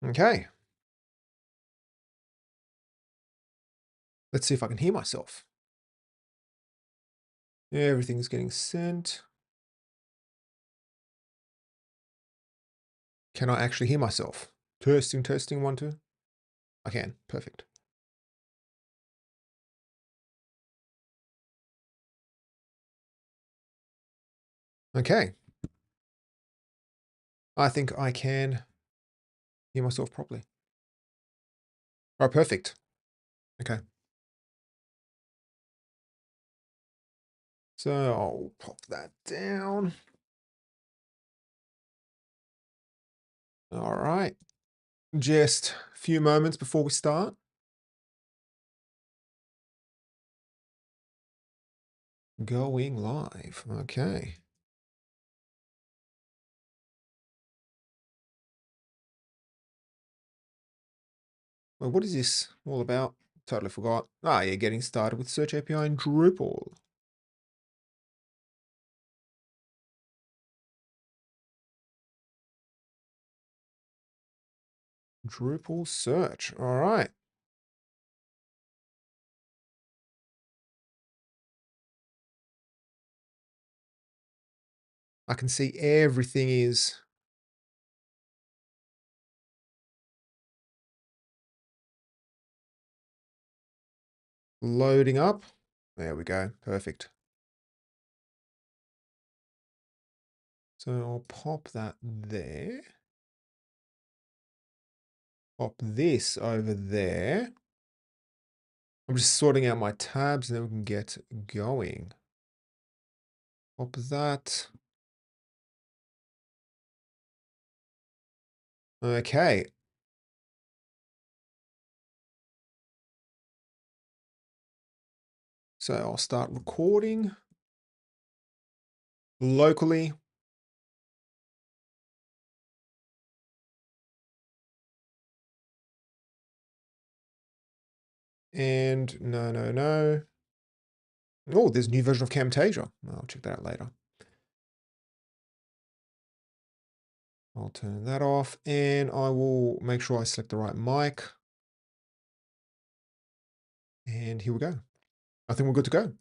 Okay. Let's see if I can hear myself. Yeah, everything's getting sent. Can I actually hear myself? Testing, testing, 1, 2. I can. Perfect. Okay. I think I can hear myself properly. All right, perfect. Okay. So I'll pop that down. All right. Just a few moments before we start. Going live. Okay. Well, what is this all about? Totally forgot. Ah, yeah, getting started with Search API in Drupal. Drupal search. All right. I can see everything is loading up. There we go. Perfect. So I'll pop that there. Pop this over there. I'm just sorting out my tabs and then we can get going. Pop that. Okay. So I'll start recording locally. And no. Oh, there's a new version of Camtasia. I'll check that out later. I'll turn that off and I will make sure I select the right mic. And here we go. I think we're good to go.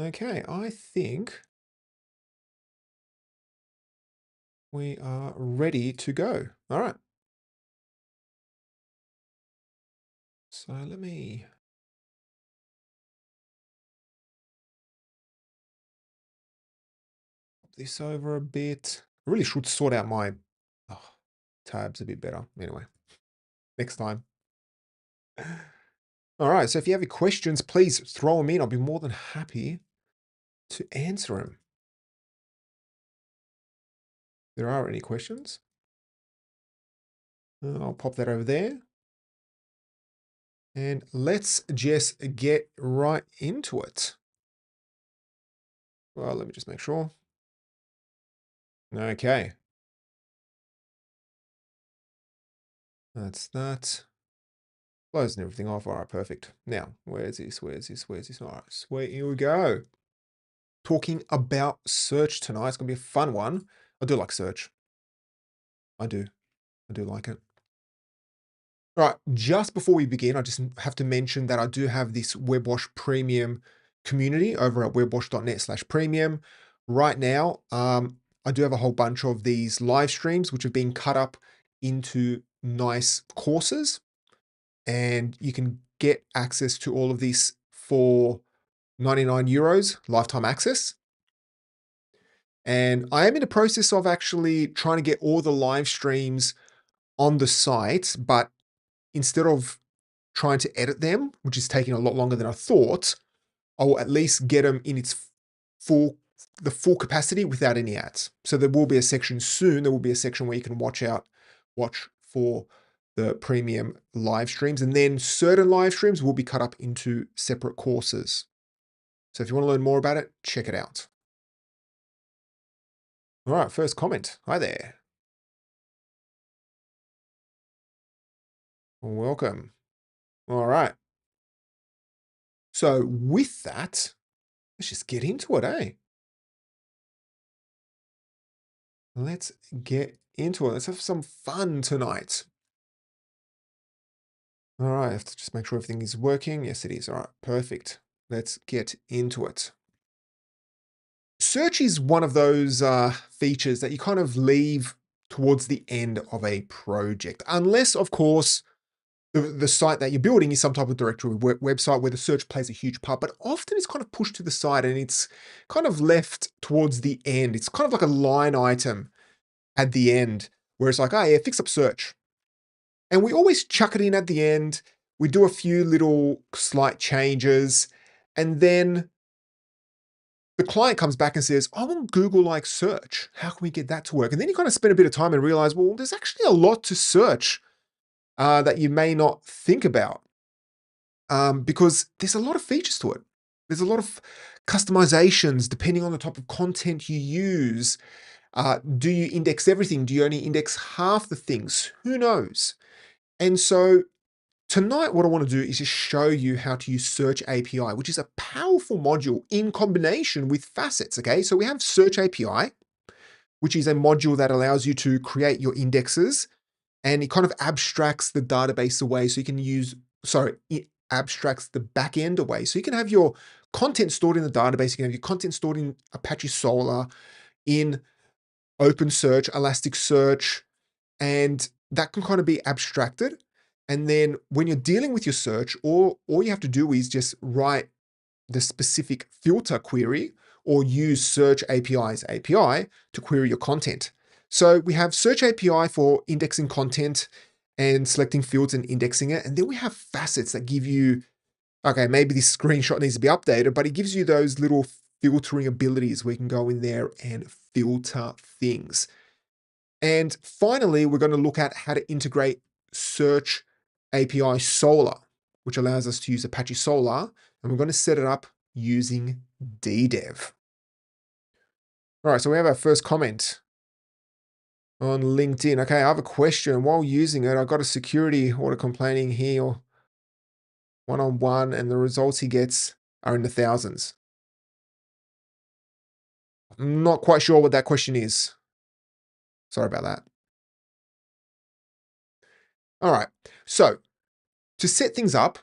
Okay, I think we are ready to go. All right. So let me pop this over a bit. I really should sort out my tabs a bit better. Anyway, next time. All right. So if you have any questions, please throw them in. I'll be more than happy to answer them. There are any questions? I'll pop that over there. And let's just get right into it. Well, let me just make sure. Okay. That's that. Closing everything off. All right, perfect. Now, where's this? All right, sweet. Here we go. Talking about search tonight. It's going to be a fun one. I do like search. I do like it. All right, just before we begin, I just have to mention that I do have this WebWash Premium community over at webwash.net/premium. Right now, I do have a whole bunch of these live streams, which have been cut up into nice courses. And you can get access to all of these for 99 euros lifetime access. And I am in the process of actually trying to get all the live streams on the site, but instead of trying to edit them, which is taking a lot longer than I thought, I will at least get them in its full capacity without any ads. So there will be a section soon. There will be a section where you can watch for the premium live streams, and then certain live streams will be cut up into separate courses. So if you want to learn more about it, check it out. All right, first comment. Hi there. Welcome. All right. So with that, let's just get into it, eh? Let's get into it. Let's have some fun tonight. All right, I have to just make sure everything is working. Yes, it is. All right, perfect. Let's get into it. Search is one of those features that you kind of leave towards the end of a project, unless, of course, the site that you're building is some type of directory website where the search plays a huge part, but often it's kind of pushed to the side and it's kind of left towards the end. It's kind of like a line item at the end where it's like, oh yeah, fix up search. And we always chuck it in at the end. We do a few little slight changes and then the client comes back and says, I want Google like search. How can we get that to work? And then you kind of spend a bit of time and realize, well, there's actually a lot to search that you may not think about because there's a lot of features to it. There's a lot of customizations depending on the type of content you use. Do you index everything? Do you only index half the things? Who knows? And so tonight, what I want to do is just show you how to use Search API, which is a powerful module in combination with Facets, okay? So we have Search API, which is a module that allows you to create your indexes, and it kind of abstracts the database away so you can use, it abstracts the backend away. So you can have your content stored in the database, you can have your content stored in Apache Solr, in OpenSearch, Elasticsearch, and that can kind of be abstracted. And then when you're dealing with your search, all you have to do is just write the specific filter query or use Search API's API to query your content. So we have Search API for indexing content and selecting fields and indexing it. And then we have Facets that give you, okay, maybe this screenshot needs to be updated, but it gives you those little filtering abilities where you can go in there and filter things. And finally, we're going to look at how to integrate Search API Solr, which allows us to use Apache Solr, and we're going to set it up using DDEV. All right, so we have our first comment on LinkedIn. Okay, I have a question. While using it, I got a security order complaining here one-on-one, and the results he gets are in the thousands. I'm not quite sure what that question is. Sorry about that. All right, so to set things up,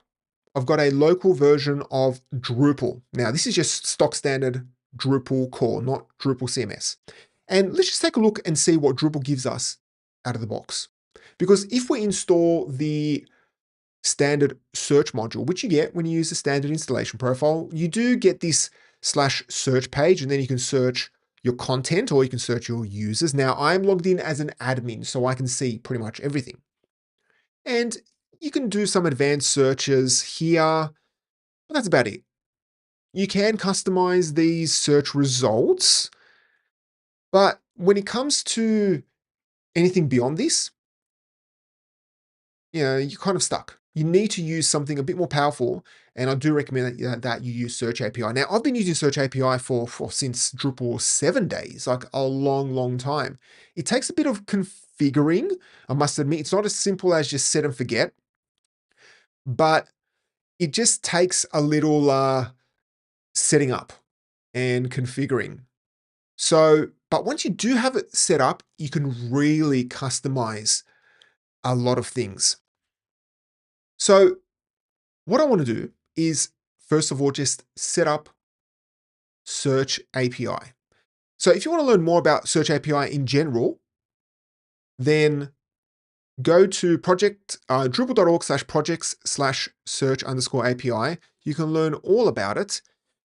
I've got a local version of Drupal. Now, this is just stock standard Drupal core, not Drupal CMS. And let's just take a look and see what Drupal gives us out of the box. Because if we install the standard search module, which you get when you use the standard installation profile, you do get this /search page, and then you can search your content or you can search your users. Now, I'm logged in as an admin, so I can see pretty much everything. And you can do some advanced searches here, but that's about it. You can customize these search results, but when it comes to anything beyond this, you're kind of stuck. You need to use something a bit more powerful, and I do recommend that you use Search API. Now, I've been using Search API for since Drupal 7 days, like a long, long time. It takes a bit of configuring, I must admit. It's not as simple as just set and forget, but it just takes a little setting up and configuring. So, but once you do have it set up, you can really customize a lot of things. So what I want to do is, first of all, just set up Search API. So if you want to learn more about Search API in general, then go to drupal.org/projects/search_API. You can learn all about it.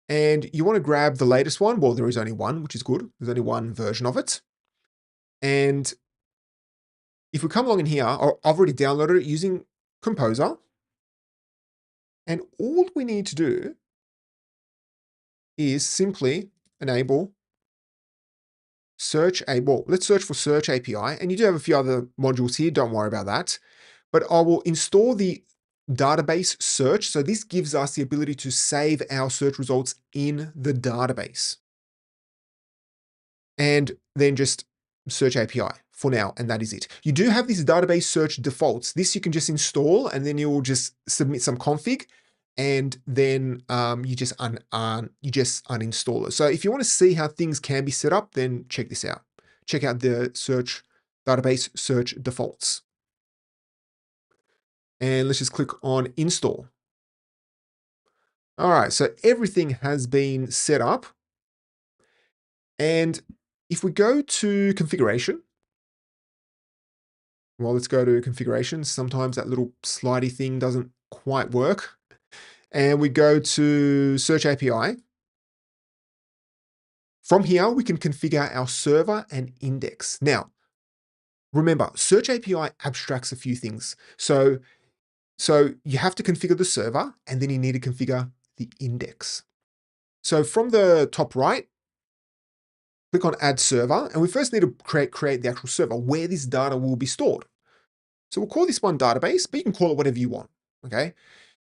And you want to grab the latest one. Well, there is only one, which is good. There's only one version of it. And if we come along in here, I've already downloaded it using Composer. And all we need to do is simply enable Search API. Well, let's search for Search API. And you do have a few other modules here. Don't worry about that. But I will install the database search. So this gives us the ability to save our search results in the database. And then just Search API for now, and that is it. You do have these database search defaults. This you can just install, and then you will just submit some config, and then you just uninstall it. So if you want to see how things can be set up, then check this out. Check out the search database search defaults. And let's just click on install. All right, so everything has been set up. And if we go to configuration, well, let's go to configuration. Sometimes that little slidey thing doesn't quite work. And we go to search API. From here, we can configure our server and index. Now, remember, search API abstracts a few things. So you have to configure the server, and then you need to configure the index. So from the top right, click on add server, and we first need to create the actual server where this data will be stored. So we'll call this one database, but you can call it whatever you want, okay?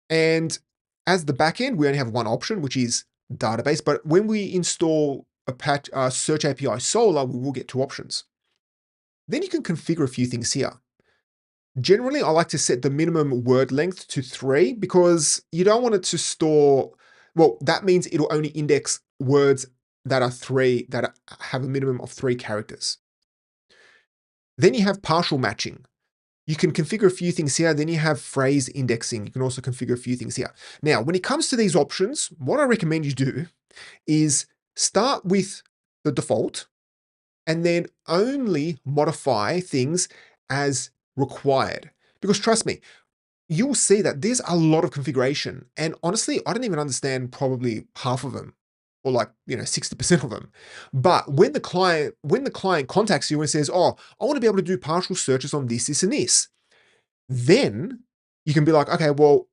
And as the backend, we only have one option, which is database, but when we install Apache Search API Solr, we will get two options. Then you can configure a few things here. Generally, I like to set the minimum word length to 3 because you don't want it to store, well, that means it'll only index words that are that have a minimum of 3 characters. Then you have partial matching. You can configure a few things here. Then you have phrase indexing. You can also configure a few things here. Now, when it comes to these options, what I recommend you do is start with the default and then only modify things as required. Because trust me, you will see that there's a lot of configuration. And honestly, I don't even understand probably half of them, or like, 60% of them. But when the client contacts you and says, oh, I want to be able to do partial searches on this, this, and this, then you can be like, okay, well,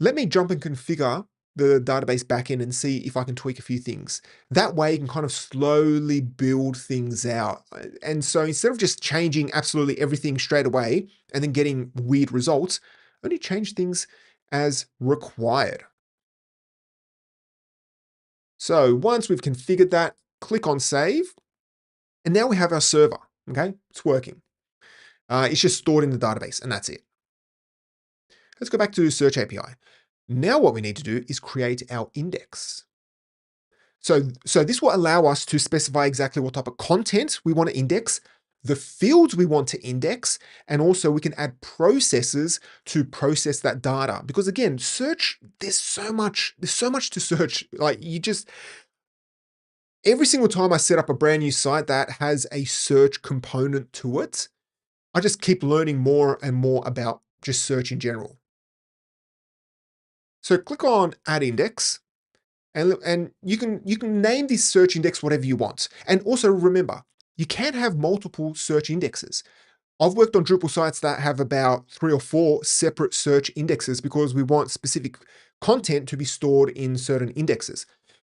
let me jump and configure the database backend and see if I can tweak a few things. That way you can kind of slowly build things out. And so instead of just changing absolutely everything straight away and then getting weird results, only change things as required. So once we've configured that, click on save. And now we have our server, okay? It's working. It's just stored in the database and that's it. Let's go back to Search API. Now what we need to do is create our index. So this will allow us to specify exactly what type of content we want to index, the fields we want to index, and also we can add processes to process that data. Because again, search, there's so much to search. Like every single time I set up a brand new site that has a search component to it, I just keep learning more and more about just search in general. So click on add index and you can name this search index whatever you want. And also remember, you can have multiple search indexes. I've worked on Drupal sites that have about 3 or 4 separate search indexes because we want specific content to be stored in certain indexes.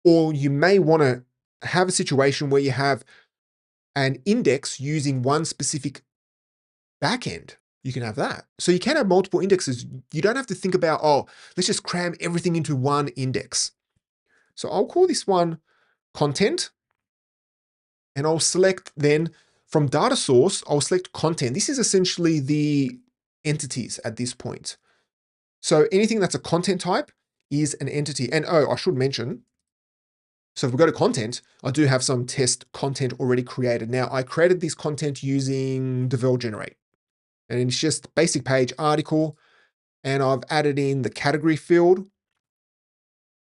Or you may want to have a situation where you have an index using one specific backend. You can have that. So you can have multiple indexes. You don't have to think about, oh, let's just cram everything into one index. So I'll call this one content, and I'll select then from data source, I'll select content. This is essentially the entities at this point. So anything that's a content type is an entity. And oh, I should mention, so if we go to content, I do have some test content already created. Now I created this content using Devel Generate. And it's just basic page article, and I've added in the category field.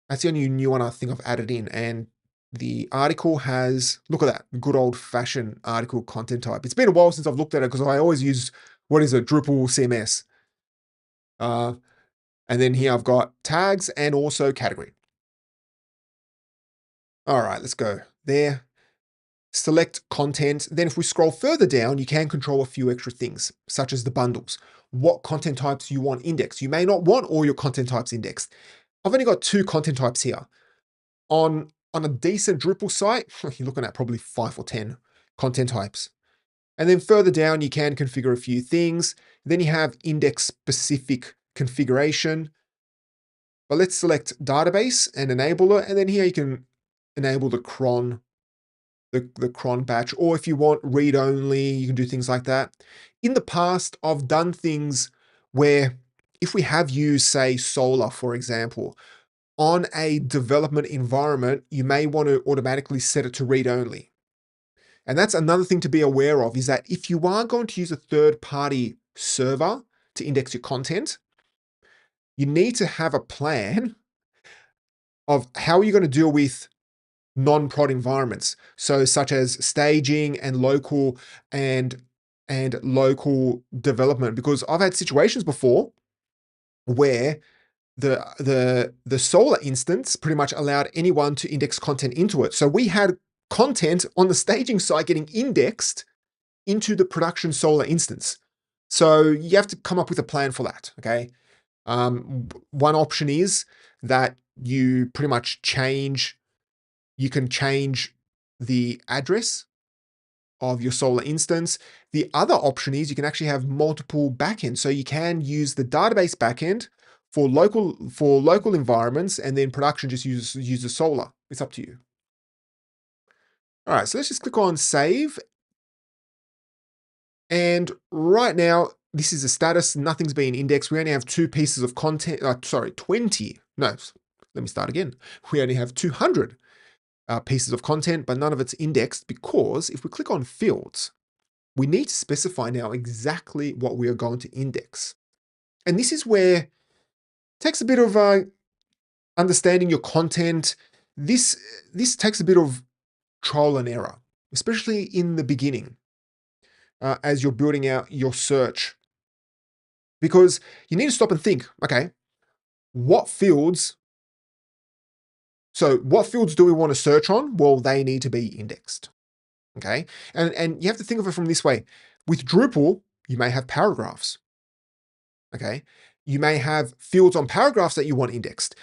That's the only new one I think I've added in. And the article has, look at that, good old fashioned article content type. It's been a while since I've looked at it because I always use, what is it, Drupal CMS. And then here I've got tags and also category. All right, let's go there. Select content. Then if we scroll further down, you can control a few extra things, such as the bundles. What content types you want indexed. You may not want all your content types indexed. I've only got 2 content types here. On a decent Drupal site, you're looking at probably 5 or 10 content types. And then further down, you can configure a few things. Then you have index-specific configuration. But let's select database and enable it. And then here you can enable the cron, the cron batch, or if you want read only, you can do things like that. In the past, I've done things where if we have used, say, Solr, for example, on a development environment, you may want to automatically set it to read only. And that's another thing to be aware of, is that if you are going to use a third-party server to index your content, you need to have a plan of how you're going to deal with non-prod environments. So such as staging and local local development, because I've had situations before where the Solr instance pretty much allowed anyone to index content into it. So we had content on the staging side getting indexed into the production Solr instance. So you have to come up with a plan for that, okay? One option is that you pretty much you can change the address of your Solr instance. The other option is you can actually have multiple backends. So you can use the database backend for local environments, and then production just uses Solr. It's up to you. All right, so let's just click on save. And right now, this is the status. Nothing's being indexed. We only have 2 pieces of content. 20. No, let me start again. We only have 200 pieces of content, but none of it's indexed, because if we click on fields, we need to specify now exactly what we are going to index. And this is where it takes a bit of understanding your content. This takes a bit of trial and error, especially in the beginning, as you're building out your search, because you need to stop and think, okay, what fields do we want to search on? Well, they need to be indexed. Okay. And you have to think of it from this way. With Drupal, you may have paragraphs. Okay. You may have fields on paragraphs that you want indexed.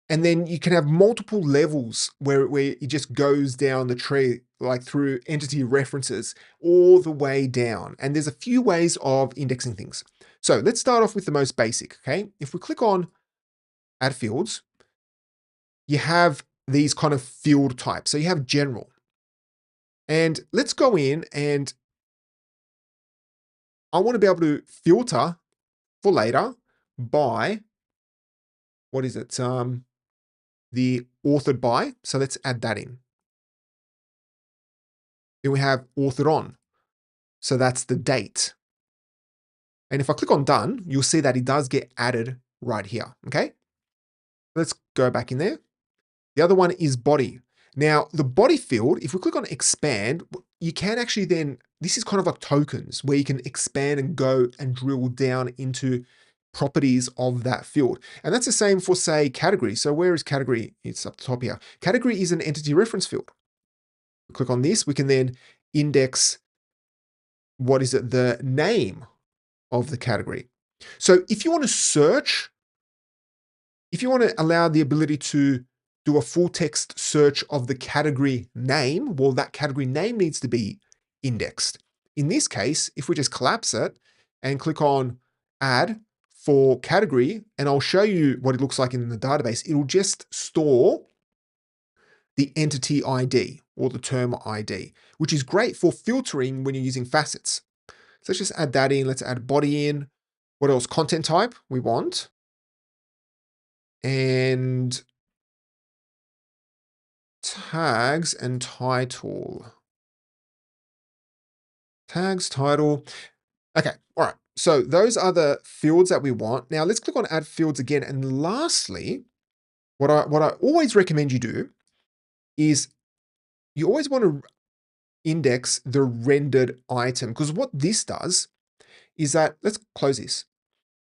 And then you can have multiple levels where it just goes down the tree, like through entity references all the way down. And there's a few ways of indexing things. So let's start off with the most basic. Okay. If we click on add fields, you have these kind of field types. So you have general. And let's go in, and I want to be able to filter for later by, what is it? The authored by. So let's add that in. Then we have authored on. So that's the date. And if I click on done, you'll see that it does get added right here. Okay. Let's go back in there. The other one is body. Now, the body field, if we click on expand, you can actually then, this is kind of like tokens where you can expand and go and drill down into properties of that field. And that's the same for, say, category. So where is category? It's up the top here. Category is an entity reference field. Click on this, we can then index, what is it? The name of the category. So if you want to search, if you want to allow the ability to do a full text search of the category name, well, that category name needs to be indexed. In this case, if we just collapse it and click on add for category, and I'll show you what it looks like in the database, it'll just store the entity ID or the term ID, which is great for filtering when you're using facets. So let's just add that in. Let's add body in. What else? Content type we want. And tags and title. Tags, title. Okay, all right. So those are the fields that we want. Now let's click on add fields again. And lastly, what I always recommend you do is you always want to index the rendered item, because what this does is that, let's close this.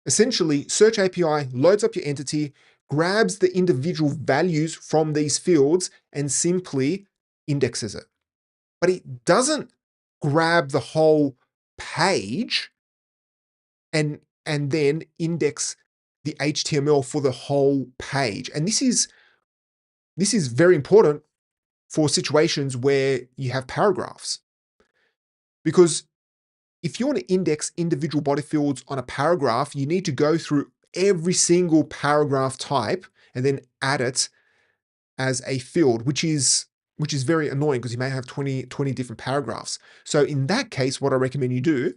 Essentially, Search API loads up your entity, grabs the individual values from these fields, and simply indexes it. But it doesn't grab the whole page and then index the HTML for the whole page. And this is very important for situations where you have paragraphs. Because if you want to index individual body fields on a paragraph, you need to go through every single paragraph type and then add it as a field, which is very annoying because you may have 20 different paragraphs. So in that case, what I recommend you do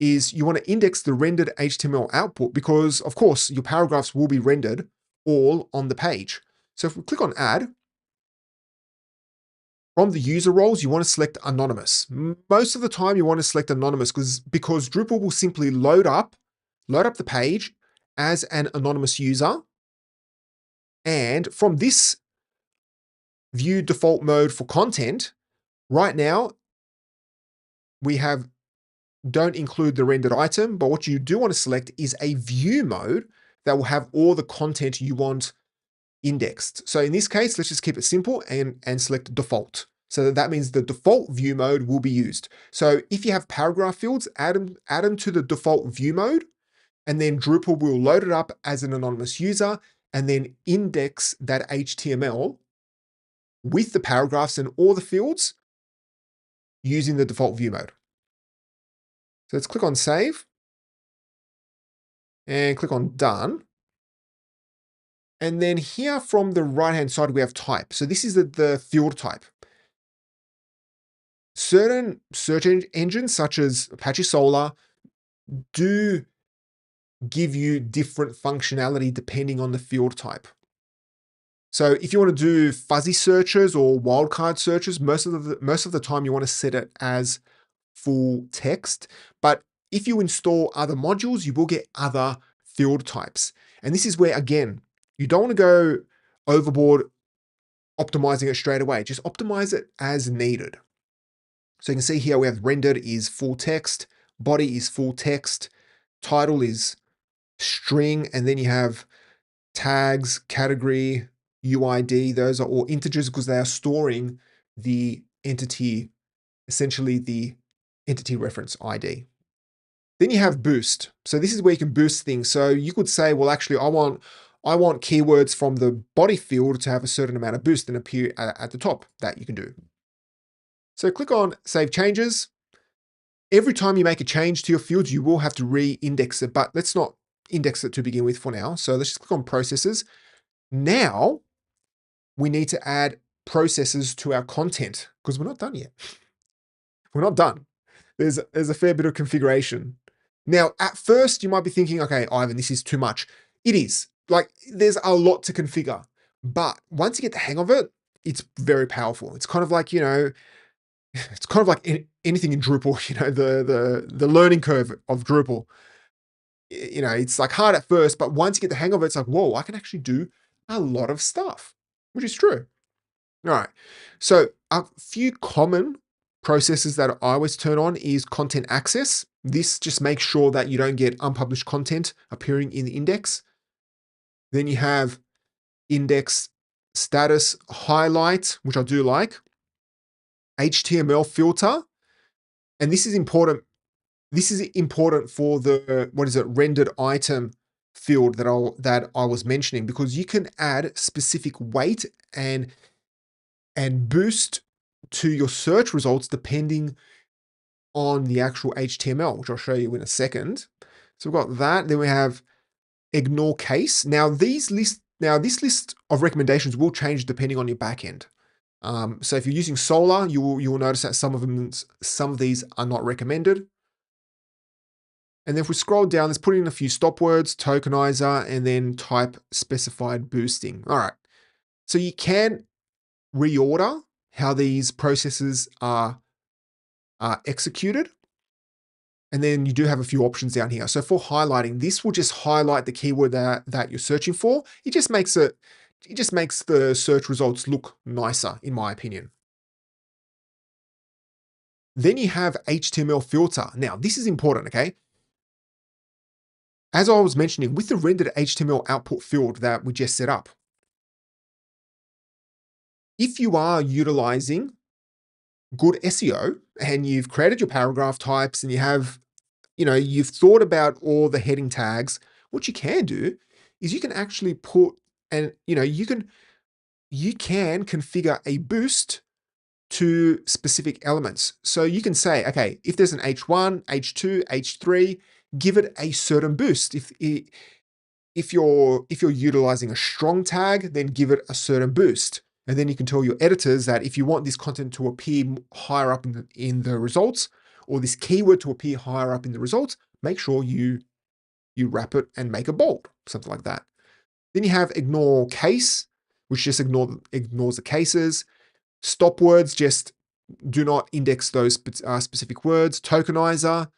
is you want to index the rendered HTML output because, of course, your paragraphs will be rendered all on the page. So if we click on Add, from the user roles, you want to select Anonymous. Most of the time, you want to select Anonymous because Drupal will simply load up the page as an anonymous user. And from this view default mode for content, right now, we have don't include the rendered item, but what you do want to select is a view mode that will have all the content you want indexed. So in this case, let's just keep it simple and select default. So that means the default view mode will be used. So if you have paragraph fields, add them to the default view mode, and then Drupal will load it up as an anonymous user and then index that HTML with the paragraphs and all the fields using the default view mode. So let's click on save and click on done. And then here from the right-hand side, we have type. So this is the field type. Certain search engines, such as Apache Solr, do give you different functionality depending on the field type. So if you want to do fuzzy searches or wildcard searches, most of the time you want to set it as full text. But if you install other modules, you will get other field types. And this is where, again, you don't want to go overboard optimizing it straight away. Just optimize it as needed. So you can see here we have rendered is full text, body is full text, title is string, and then you have tags, category, UID. Those are all integers because they are storing the entity, essentially the entity reference ID. Then you have boost. So this is where you can boost things. So you could say, well, actually, I want keywords from the body field to have a certain amount of boost and appear at the top. That you can do. So click on Save Changes. Every time you make a change to your fields, you will have to re-index it, but let's not index it to begin with for now. So let's just click on Processes. Now, we need to add processes to our content because we're not done yet. We're not done. There's a fair bit of configuration. Now, at first, you might be thinking, okay, Ivan, this is too much. It is. Like, there's a lot to configure. But once you get the hang of it, it's very powerful. It's kind of like, it's kind of like anything in Drupal, the learning curve of Drupal. It's like hard at first, but once you get the hang of it, it's like, whoa, I can actually do a lot of stuff, which is true. All right. So a few common processes that I always turn on is content access. This just makes sure that you don't get unpublished content appearing in the index. Then you have index status highlight, which I do like. HTML filter. And this is important. This is important for the, rendered item field that I was mentioning, because you can add specific weight and boost to your search results depending on the actual HTML, which I'll show you in a second. So we've got that. Then we have ignore case. Now this list of recommendations will change depending on your backend. So if you're using Solr, you will notice that some of these are not recommended. And then if we scroll down, let's put in a few stop words, tokenizer, and then type specified boosting. All right. So you can reorder how these processes are executed. And then you do have a few options down here. So for highlighting, this will just highlight the keyword that you're searching for. It just makes the search results look nicer, in my opinion. Then you have HTML filter. Now, this is important, okay? As I was mentioning, with the rendered HTML output field that we just set up, if you are utilizing good SEO and you've created your paragraph types and you have, you've thought about all the heading tags, what you can do is you can actually put, and you can configure a boost to specific elements. So you can say, okay, if there's an H1, H2, H3, give it a certain boost. If you're utilizing a strong tag, then give it a certain boost. And then you can tell your editors that if you want this content to appear higher up in the results, or this keyword to appear higher up in the results, make sure you wrap it and make it bold, something like that. Then you have ignore case, which just ignores the cases. Stop words, just do not index those specific words. Tokenizer,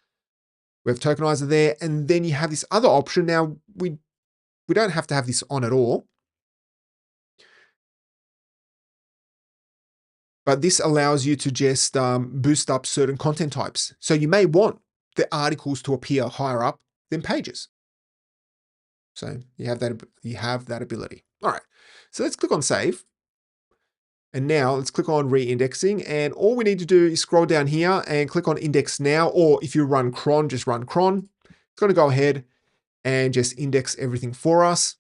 we have tokenizer there. And then you have this other option. Now, we don't have to have this on at all, but this allows you to just boost up certain content types. So you may want the articles to appear higher up than pages. So you have that ability. All right, so let's click on save. And now let's click on re-indexing. And all we need to do is scroll down here and click on index now, or if you run cron, just run cron. It's going to go ahead and just index everything for us.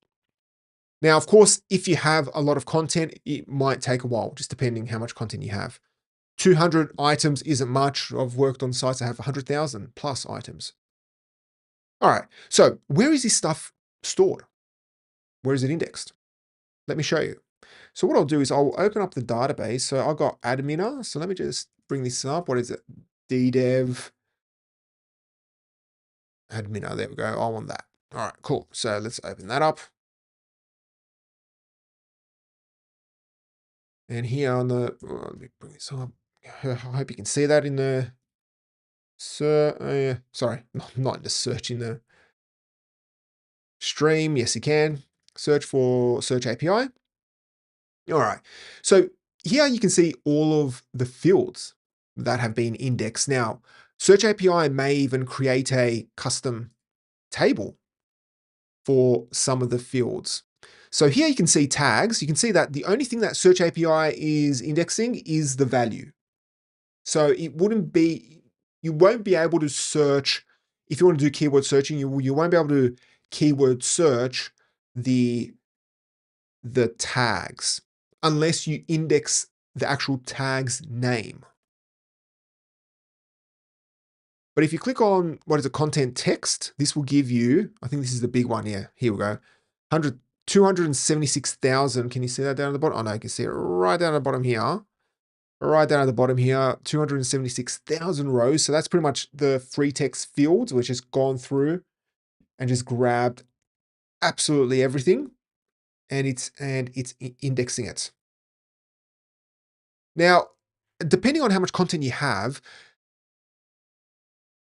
Now, of course, if you have a lot of content, it might take a while, just depending how much content you have. 200 items isn't much. I've worked on sites that have 100,000 plus items. All right, so where is this stuff stored? Where is it indexed? Let me show you. So what I'll do is I'll open up the database. So I've got adminer. So let me just bring this up. What is it? DDEV adminer. There we go. I want that. All right, cool. So let's open that up. And here on the, let me bring this up. I hope you can see that in the, sorry, not in the search, in the stream. Yes, you can. Search for search API. All right, so here you can see all of the fields that have been indexed. Now, Search API may even create a custom table for some of the fields. So here you can see tags. You can see that the only thing that Search API is indexing is the value. So it wouldn't be, you won't be able to search, if you want to do keyword searching, you won't be able to keyword search the tags unless you index the actual tag's name. But if you click on, what is the content text, this will give you, I think this is the big one. Yeah, here we go. 276,000. Can you see that down at the bottom? Oh no, you can see it right down at the bottom here. Right down at the bottom here, 276,000 rows. So that's pretty much the free text fields, which has gone through and just grabbed absolutely everything. And it's indexing it. Now, depending on how much content you have,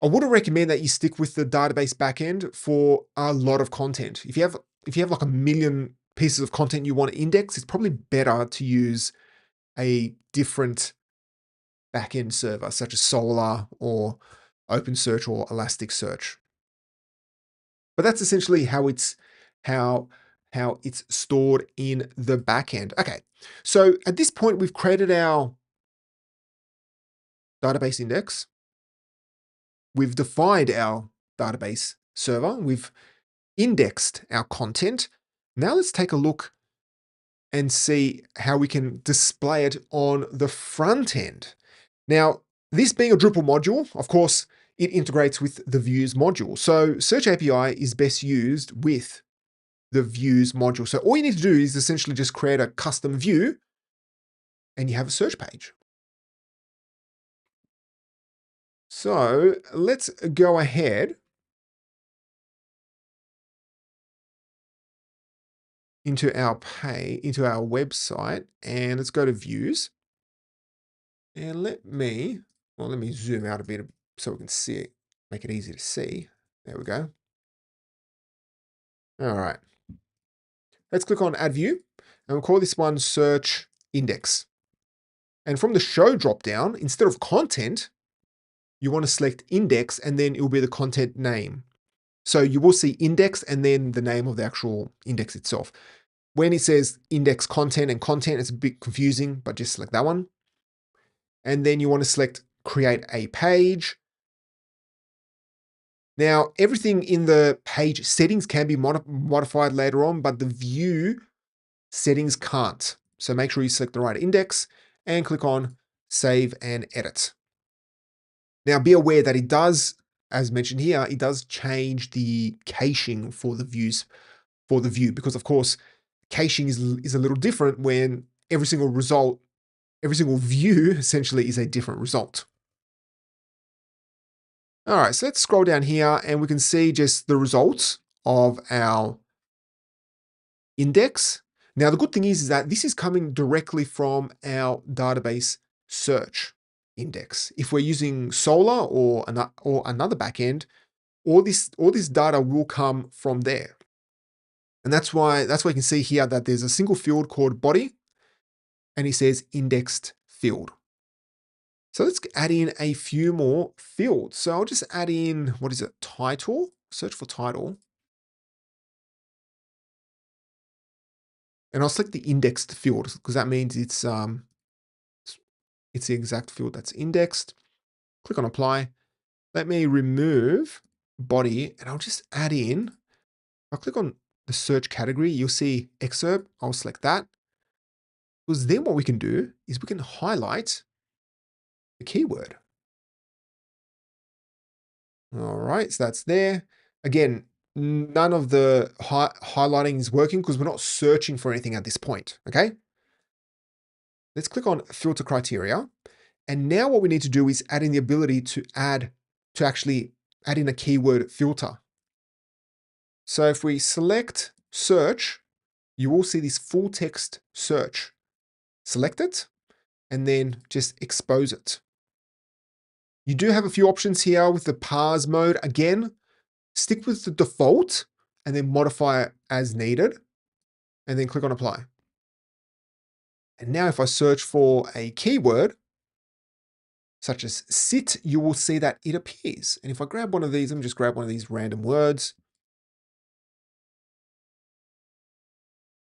I wouldn't recommend that you stick with the database backend for a lot of content. If you have like a million pieces of content you want to index, it's probably better to use a different backend server, such as Solr or OpenSearch or Elasticsearch. But that's essentially how it's stored in the backend. Okay, so at this point, we've created our database index. We've defined our database server. We've indexed our content. Now let's take a look and see how we can display it on the front end. Now, this being a Drupal module, of course, it integrates with the views module. So Search API is best used with the views module. So all you need to do is essentially just create a custom view and you have a search page. So let's go ahead into our website, and let's go to views. And let me zoom out a bit so we can see it, make it easy to see. There we go. All right. Let's click on add view, and we'll call this one search index. And from the show dropdown, instead of content, you want to select index, and then it will be the content name. So you will see index and then the name of the actual index itself. When it says index content and content, it's a bit confusing, but just select that one. And then you want to select create a page. Now, everything in the page settings can be modified later on, but the view settings can't. So make sure you select the right index and click on save and edit. Now, be aware that it does, as mentioned here, it does change the caching for the views, for the view, because of course, caching is a little different when every single view essentially is a different result. All right, so let's scroll down here and we can see just the results of our index. Now, the good thing is that this is coming directly from our database search index. If we're using Solr or another backend, all this data will come from there. And that's why you can see here that there's a single field called body, and it says indexed field. So let's add in a few more fields. So I'll just add in, what is it, title, search for title. And I'll select the indexed field because that means it's the exact field that's indexed. Click on apply. Let me remove body and I'll just add in, I'll click on the search category. You'll see excerpt. I'll select that. Because then what we can do is we can highlight the keyword. All right, so that's there. Again, none of the highlighting is working because we're not searching for anything at this point, okay? Let's click on filter criteria. And now what we need to do is add in the ability to actually add in a keyword filter. So if we select search, you will see this full text search. Select it and then just expose it. You do have a few options here with the parse mode. Again, stick with the default and then modify it as needed and then click on apply. And now if I search for a keyword, such as sit, you will see that it appears. And if I grab one of these, let me just grab one of these random words.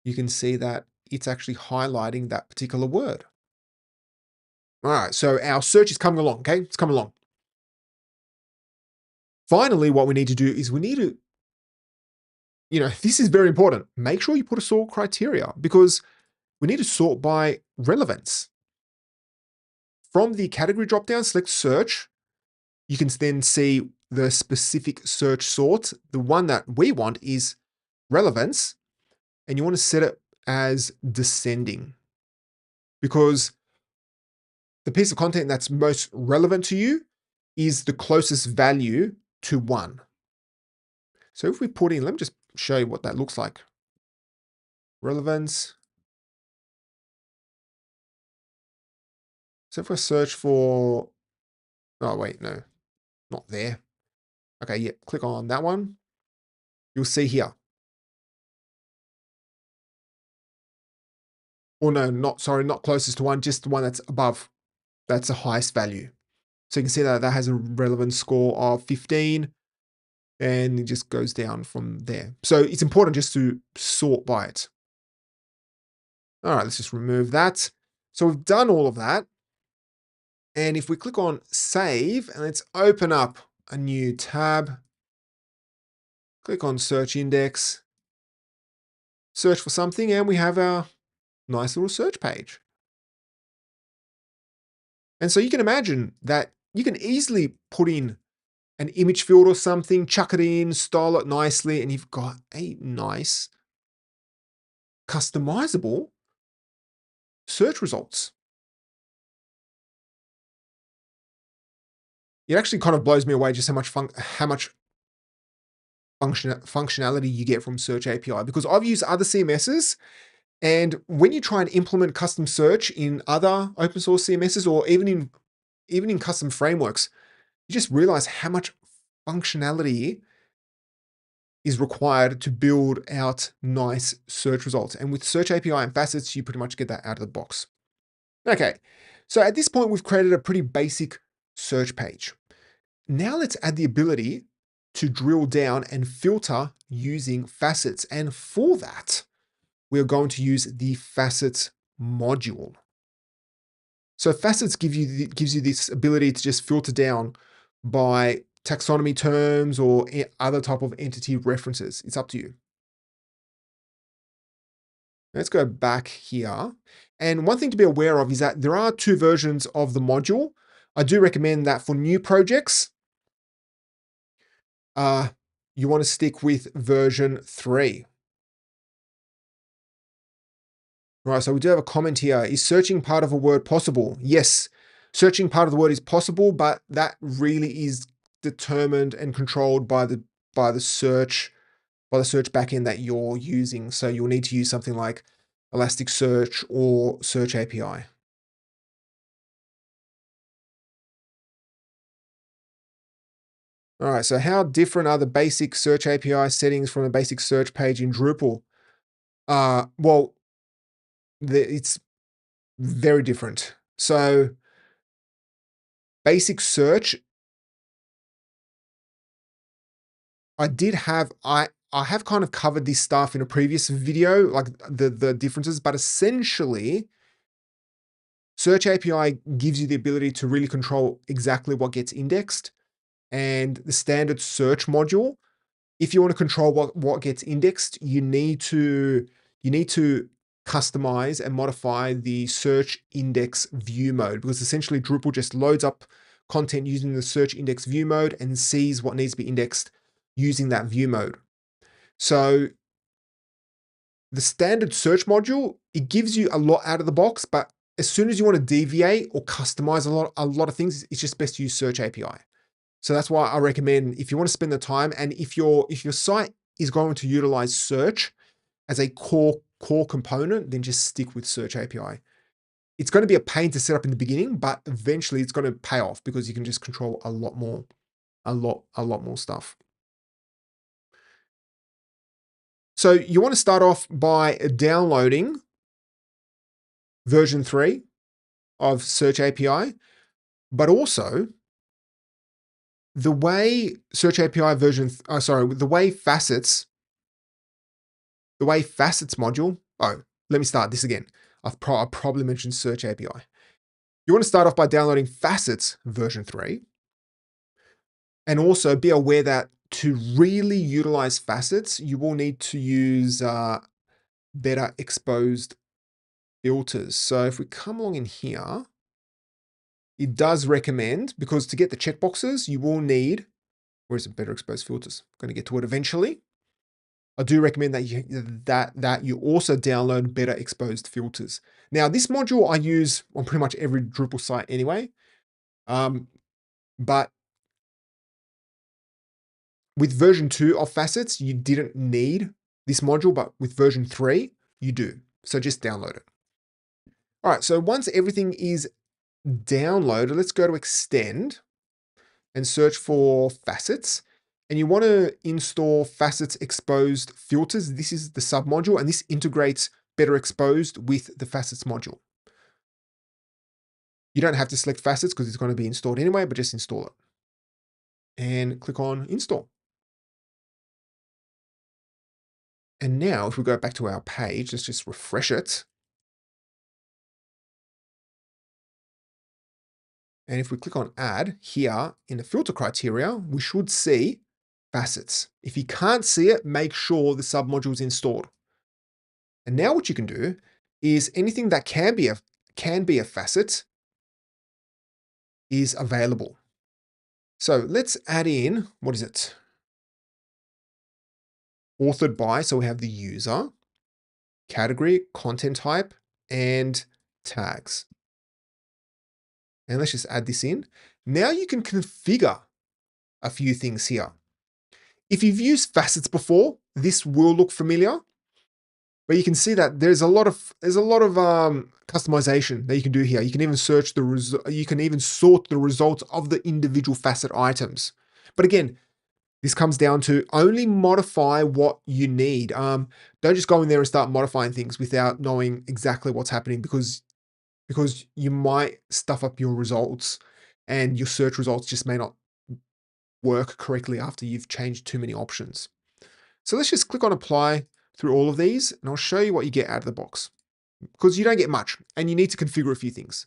You can see that it's actually highlighting that particular word. All right, so our search is coming along, okay? It's coming along. Finally, what we need to do is we need to, this is very important. Make sure you put a sort criteria because we need to sort by relevance. From the category dropdown, select search. You can then see the specific search sort. The one that we want is relevance, and you want to set it as descending because the piece of content that's most relevant to you is the closest value to 1. So if we put in, let me just show you what that looks like. Relevance. So if I search for, oh wait, no, not there. Okay, yeah, click on that one. You'll see here. Or no, not closest to 1, just the one that's above. That's the highest value. So you can see that that has a relevance score of 15 and it just goes down from there. So it's important just to sort by it. All right, let's just remove that. So we've done all of that. And if we click on save and let's open up a new tab, click on search index, search for something, and we have our nice little search page. And so you can imagine that you can easily put in an image field or something, chuck it in, style it nicely, and you've got a nice customizable search results. It actually kind of blows me away just how much functionality you get from Search API, because I've used other CMSs, and when you try and implement custom search in other open source CMSs or even in custom frameworks, you just realize how much functionality is required to build out nice search results. And with Search API and Facets, you pretty much get that out of the box. Okay, so at this point, we've created a pretty basic search page. Now let's add the ability to drill down and filter using Facets. And for that, we're going to use the Facets module. So Facets gives you this ability to just filter down by taxonomy terms or other type of entity references. It's up to you. Let's go back here. And one thing to be aware of is that there are 2 versions of the module. I do recommend that for new projects, you want to stick with version 3. Right, so we do have a comment here. Is searching part of a word possible? Yes, searching part of the word is possible, but that really is determined and controlled by the search backend that you're using. So you'll need to use something like Elasticsearch or Search API. All right, so how different are the basic Search API settings from a basic search page in Drupal? Well, it's very different. So basic search, I have kind of covered this stuff in a previous video, like the differences, but essentially Search API gives you the ability to really control exactly what gets indexed. And the standard search module, if you want to control what gets indexed, you need to customize and modify the search index view mode, because essentially Drupal just loads up content using the search index view mode and sees what needs to be indexed using that view mode. So the standard search module, it gives you a lot out of the box, but as soon as you want to deviate or customize a lot of things, it's just best to use Search API. So that's why I recommend, if you want to spend the time, and if your site is going to utilize search as a core component, then just stick with Search API. It's going to be a pain to set up in the beginning, but eventually it's going to pay off because you can just control a lot more stuff. So you want to start off by downloading version 3 of Search API, but also the way Search API the way Facets module. Oh, let me start this again. I probably mentioned Search API. You want to start off by downloading Facets version 3, and also be aware that to really utilize Facets, you will need to use better exposed filters. So if we come along in here, it does recommend, because to get the checkboxes, you will need, where's the better exposed filters? I'm going to get to it eventually. I do recommend that you also download better exposed filters. Now, this module I use on pretty much every Drupal site anyway, but with version 2 of Facets, you didn't need this module, but with version 3, you do. So just download it. All right, so once everything is downloaded, let's go to Extend and search for Facets. And you want to install Facets exposed filters. This is the submodule, and this integrates better exposed with the Facets module. You don't have to select Facets because it's going to be installed anyway, but just install it. And click on Install. And now if we go back to our page, let's just refresh it. And if we click on Add here in the filter criteria, we should see Facets. If you can't see it, make sure the submodule is installed. And now what you can do is anything that can be a facet is available. So let's add in, what is it? Authored by, so we have the user, category, content type, and tags. And let's just add this in. Now you can configure a few things here. If you've used Facets before, this will look familiar, but you can see that there's a lot of customization that you can do here. You can even sort the results of the individual facet items. But again, this comes down to only modify what you need. Don't just go in there and start modifying things without knowing exactly what's happening, because you might stuff up your results and your search results just may not work correctly after you've changed too many options. So let's just click on apply through all of these, and I'll show you what you get out of the box, because you don't get much and you need to configure a few things.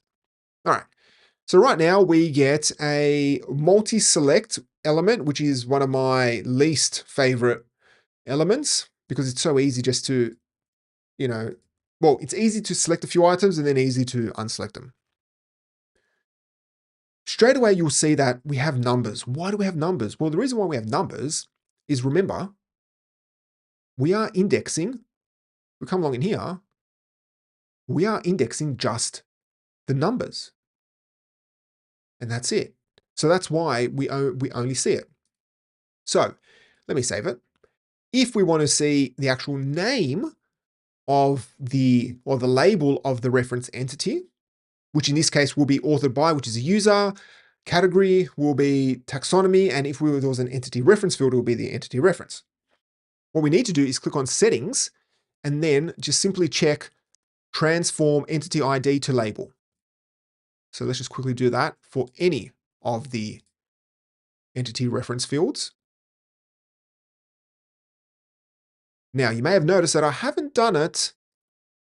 All right. So right now we get a multi-select element, which is one of my least favorite elements, because it's so easy just to, it's easy to select a few items and then easy to unselect them. Straight away, you'll see that we have numbers. Why do we have numbers? Well, the reason why we have numbers is, remember, we are indexing, we come along in here, we are indexing just the numbers. And that's it. So that's why we only see it. So let me save it. If we want to see the actual name of the label of the reference entity, which in this case will be authored by, which is a user, category will be taxonomy, and if there was an entity reference field, it will be the entity reference. What we need to do is click on settings and then just simply check transform entity ID to label. So let's just quickly do that for any of the entity reference fields. Now, you may have noticed that I haven't done it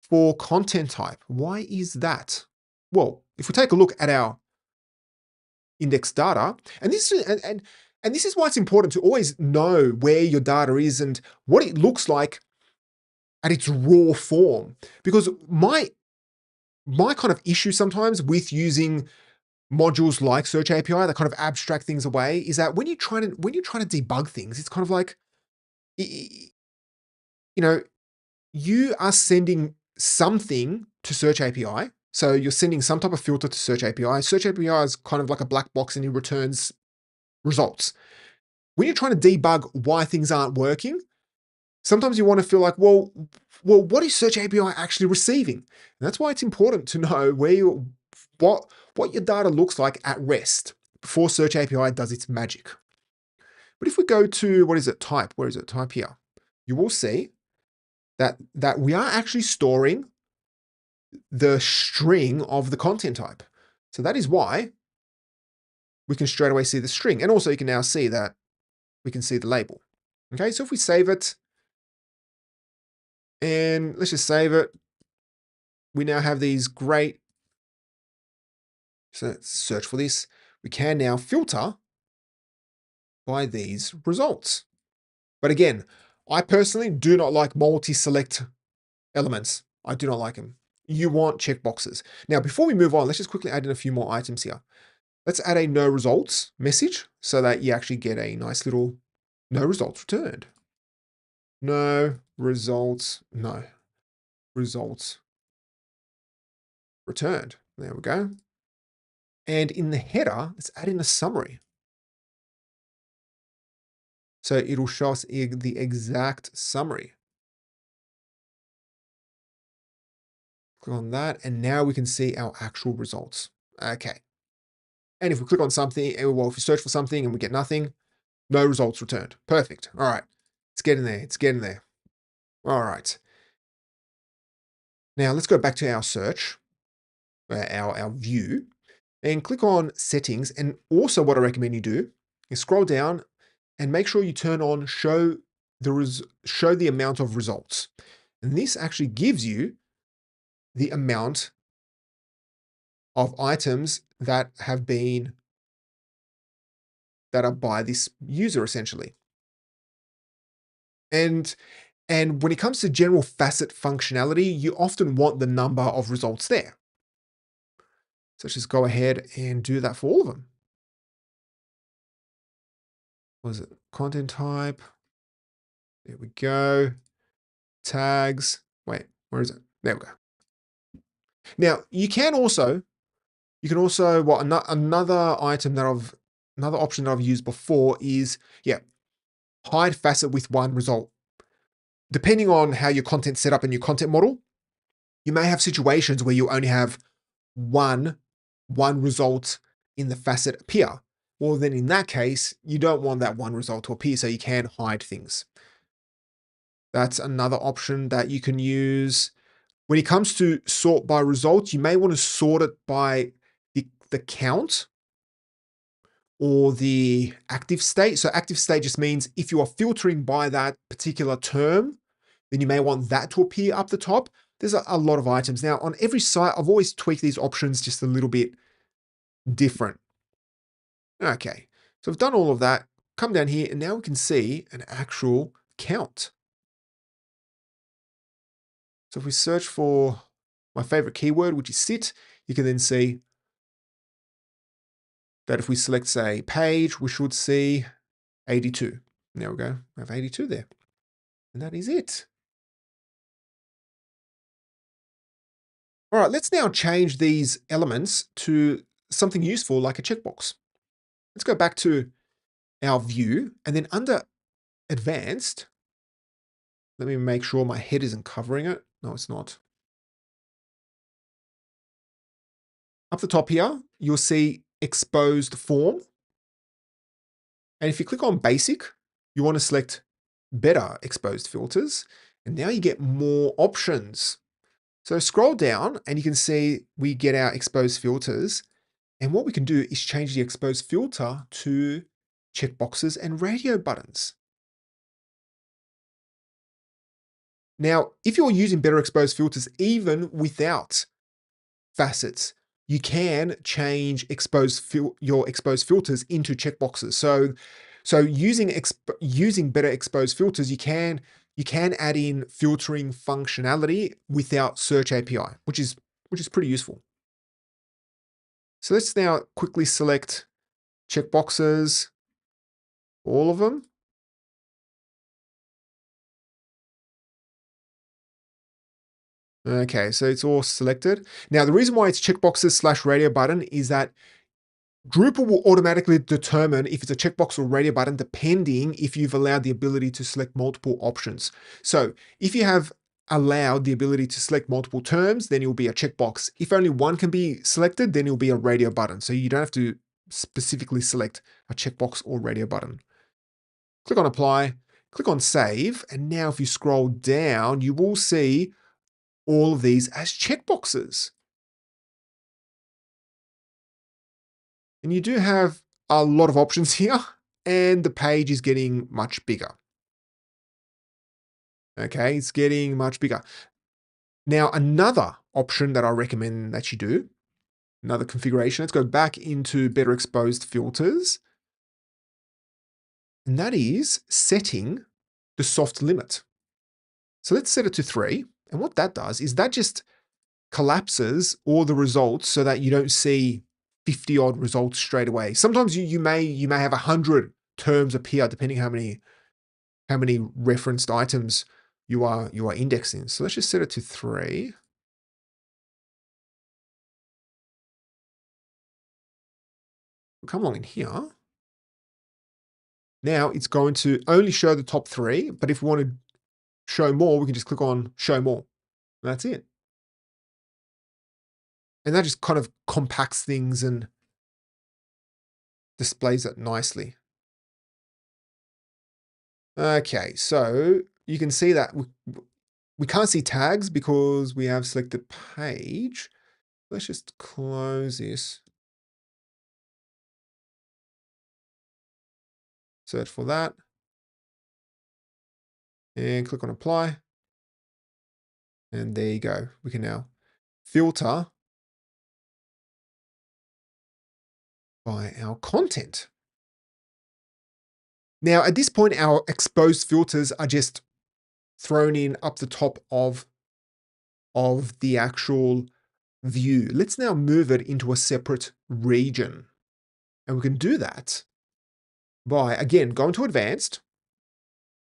for content type. Why is that? Well, if we take a look at our index data, and this is why it's important to always know where your data is and what it looks like at its raw form. Because my kind of issue sometimes with using modules like Search API that kind of abstract things away is that when you're trying to debug things, it's kind of like, you know, you are sending something to Search API. So you're sending some type of filter to Search API. Search API is kind of like a black box and it returns results. When you're trying to debug why things aren't working, sometimes you want to feel like, well, what is Search API actually receiving? And that's why it's important to know what your data looks like at rest before Search API does its magic. But if we go to, type, where is it? Type here. You will see that we are actually storing the string of the content type. So that is why we can straight away see the string. And also you can now see that we can see the label. Okay, so if we save it, and let's just save it, we now have these great, so let's search for this. We can now filter by these results. But again, I personally do not like multi-select elements. I do not like them. You want checkboxes. Now, before we move on, let's just quickly add in a few more items here. Let's add a no results message so that you actually get a nice little no results returned. No results, no results returned. There we go. And in the header, let's add in a summary. So it'll show us the exact summary. Click on that, and now we can see our actual results. Okay. And if we click on something, well, if we search for something and we get nothing, no results returned. Perfect. All right. It's getting there. It's getting there. All right. Now let's go back to our search, our view, and click on settings. And also what I recommend you do is scroll down and make sure you turn on show the amount of results. And this actually gives you the amount of items that are by this user essentially. And when it comes to general facet functionality, you often want the number of results there. So let's just go ahead and do that for all of them. What is it? Content type. There we go. Tags. Wait, where is it? There we go. Now you can also, well, another option that I've used before is, hide facet with one result. Depending on how your content's set up in your content model, you may have situations where you only have one result in the facet appear. Well, then in that case, you don't want that one result to appear, so you can hide things. That's another option that you can use. When it comes to sort by results, you may want to sort it by the count or the active state. So active state just means if you are filtering by that particular term, then you may want that to appear up the top. There's a lot of items. Now, on every site, I've always tweaked these options just a little bit different. Okay, so I've done all of that. Come down here, and now we can see an actual count. So if we search for my favorite keyword, which is sit, you can then see that if we select, say, page, we should see 82. There we go. We have 82 there. And that is it. All right, let's now change these elements to something useful like a checkbox. Let's go back to our view, and then under advanced, let me make sure my head isn't covering it. No, it's not. Up the top here, you'll see exposed form. And if you click on basic, you want to select better exposed filters. And now you get more options. So scroll down and you can see we get our exposed filters. And what we can do is change the exposed filter to checkboxes and radio buttons. Now, if you're using better exposed filters, even without facets, you can change your exposed filters into checkboxes. So using better exposed filters, you can add in filtering functionality without Search API, which is pretty useful. So let's now quickly select checkboxes, all of them. Okay, so it's all selected. Now, the reason why it's checkboxes / radio button is that Drupal will automatically determine if it's a checkbox or radio button, depending if you've allowed the ability to select multiple options. So if you have allowed the ability to select multiple terms, then it will be a checkbox. If only one can be selected, then it will be a radio button. So you don't have to specifically select a checkbox or radio button. Click on apply, click on save. And now if you scroll down, you will see all of these as checkboxes. And you do have a lot of options here, and the page is getting much bigger. Okay, it's getting much bigger. Now, another option that I recommend that you do, another configuration, let's go back into better exposed filters. And that is setting the soft limit. So let's set it to 3. And what that does is that just collapses all the results so that you don't see 50 odd results straight away. Sometimes you may have 100 terms appear depending how many referenced items you are indexing. So let's just set it to 3. We'll come along in here. Now it's going to only show the top 3, but if we want to show more, we can just click on show more. That's it. And that just kind of compacts things and displays it nicely. Okay, so you can see that we can't see tags because we have selected page. Let's just close this. Search for that. And click on apply. And there you go. We can now filter by our content. Now, at this point, our exposed filters are just thrown in up the top of the actual view. Let's now move it into a separate region. And we can do that by, again, going to advanced,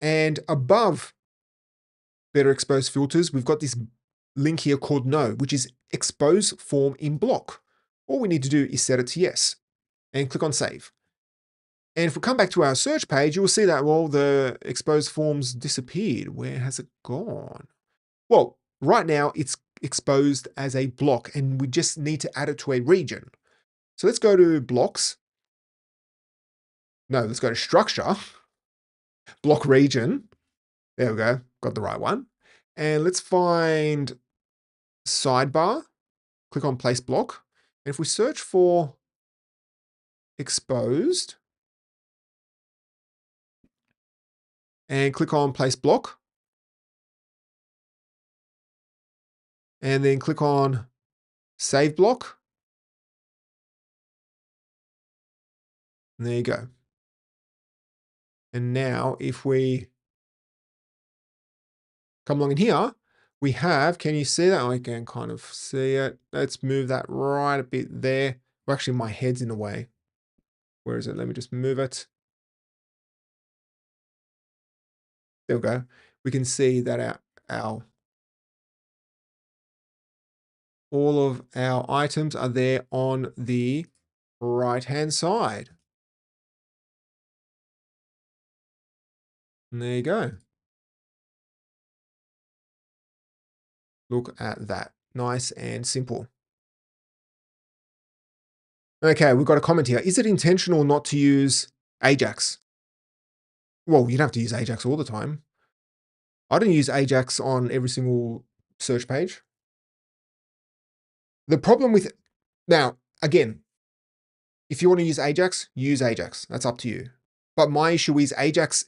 and above better exposed filters, we've got this link here called no, which is expose form in block. All we need to do is set it to yes and click on save. And if we come back to our search page, you will see that, well, the exposed forms disappeared. Where has it gone? Well, right now it's exposed as a block and we just need to add it to a region. So let's go to blocks. No, let's go to structure, block region. There we go, got the right one. And let's find sidebar, click on place block. And if we search for exposed and click on place block, and then click on save block. And there you go. And now if we come along in here, we have, can you see that? I can kind of see it. Let's move that right a bit there. Well, actually, my head's in the way. Where is it? Let me just move it. There we go. We can see that all of our items are there on the right-hand side. And there you go. Look at that. Nice and simple. Okay, we've got a comment here. Is it intentional not to use AJAX? Well, you don't have to use AJAX all the time. I don't use AJAX on every single search page. The problem with, now, again, if you want to use AJAX, use AJAX. That's up to you. But my issue is AJAX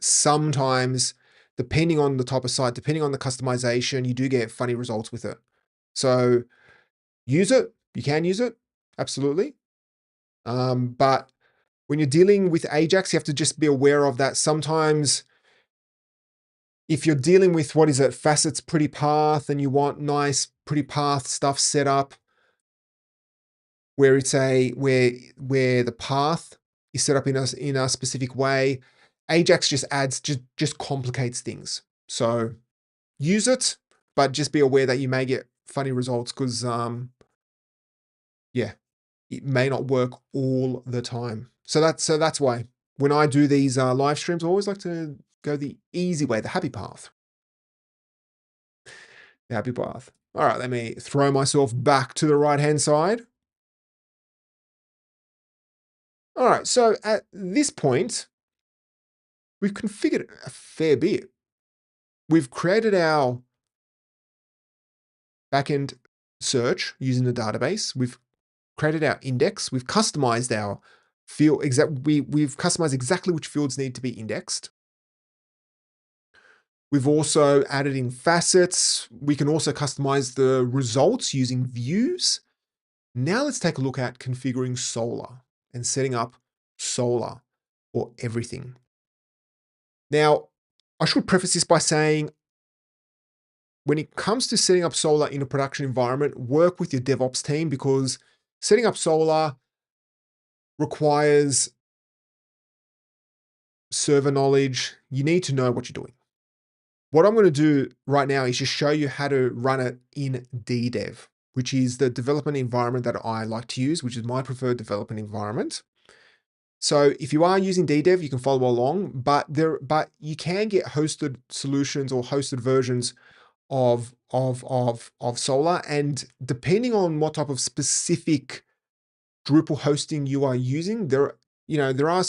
sometimes, depending on the type of site, depending on the customization, you do get funny results with it. So use it. You can use it. Absolutely. But when you're dealing with AJAX, you have to just be aware of that. Sometimes if you're dealing with, what is it, Facets pretty path, and you want nice pretty path stuff set up where it's where the path is set up in a specific way, AJAX just adds, just complicates things. So use it, but just be aware that you may get funny results because yeah, it may not work all the time. So that's why when I do these live streams, I always like to go the easy way, the happy path. The happy path. All right, let me throw myself back to the right-hand side. All right, so at this point, we've configured a fair bit. We've created our backend search using the database. We've created our index. We've customized our field. We've customized exactly which fields need to be indexed. We've also added in facets. We can also customize the results using views. Now let's take a look at configuring Solr and setting up Solr for everything. Now, I should preface this by saying, when it comes to setting up Solr in a production environment, work with your DevOps team because setting up Solr requires server knowledge. You need to know what you're doing. What I'm going to do right now is just show you how to run it in DDEV, which is the development environment that I like to use, which is my preferred development environment. So if you are using DDEV, you can follow along, but you can get hosted solutions or hosted versions of Solr, and depending on what type of specific Drupal hosting you are using, there are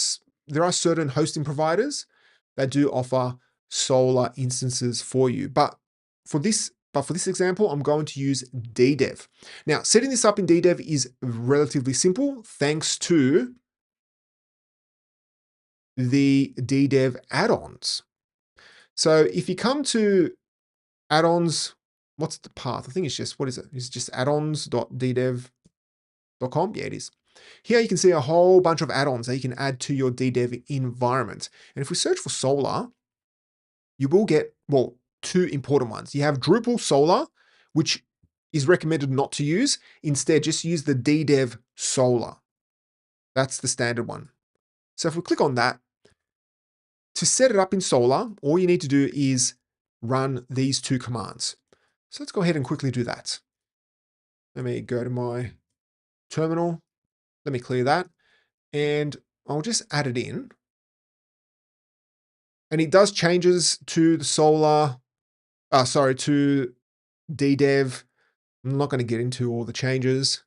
certain hosting providers that do offer Solr instances for you. But for this example, I'm going to use DDEV. Now, setting this up in DDEV is relatively simple thanks to the DDEV add-ons. So if you come to add-ons, what's the path? I think it's just, what is it? It's just addons.ddev.com. Yeah, it is. Here you can see a whole bunch of add-ons that you can add to your DDEV environment. And if we search for Solr, you will get, well, two important ones. You have Drupal Solr, which is recommended not to use. Instead, just use the DDEV Solr. That's the standard one. So if we click on that, to set it up in Solr, all you need to do is run these two commands. So let's go ahead and quickly do that. Let me go to my terminal. Let me clear that. And I'll just add it in. And it does changes to the Solr, to DDEV. I'm not going to get into all the changes.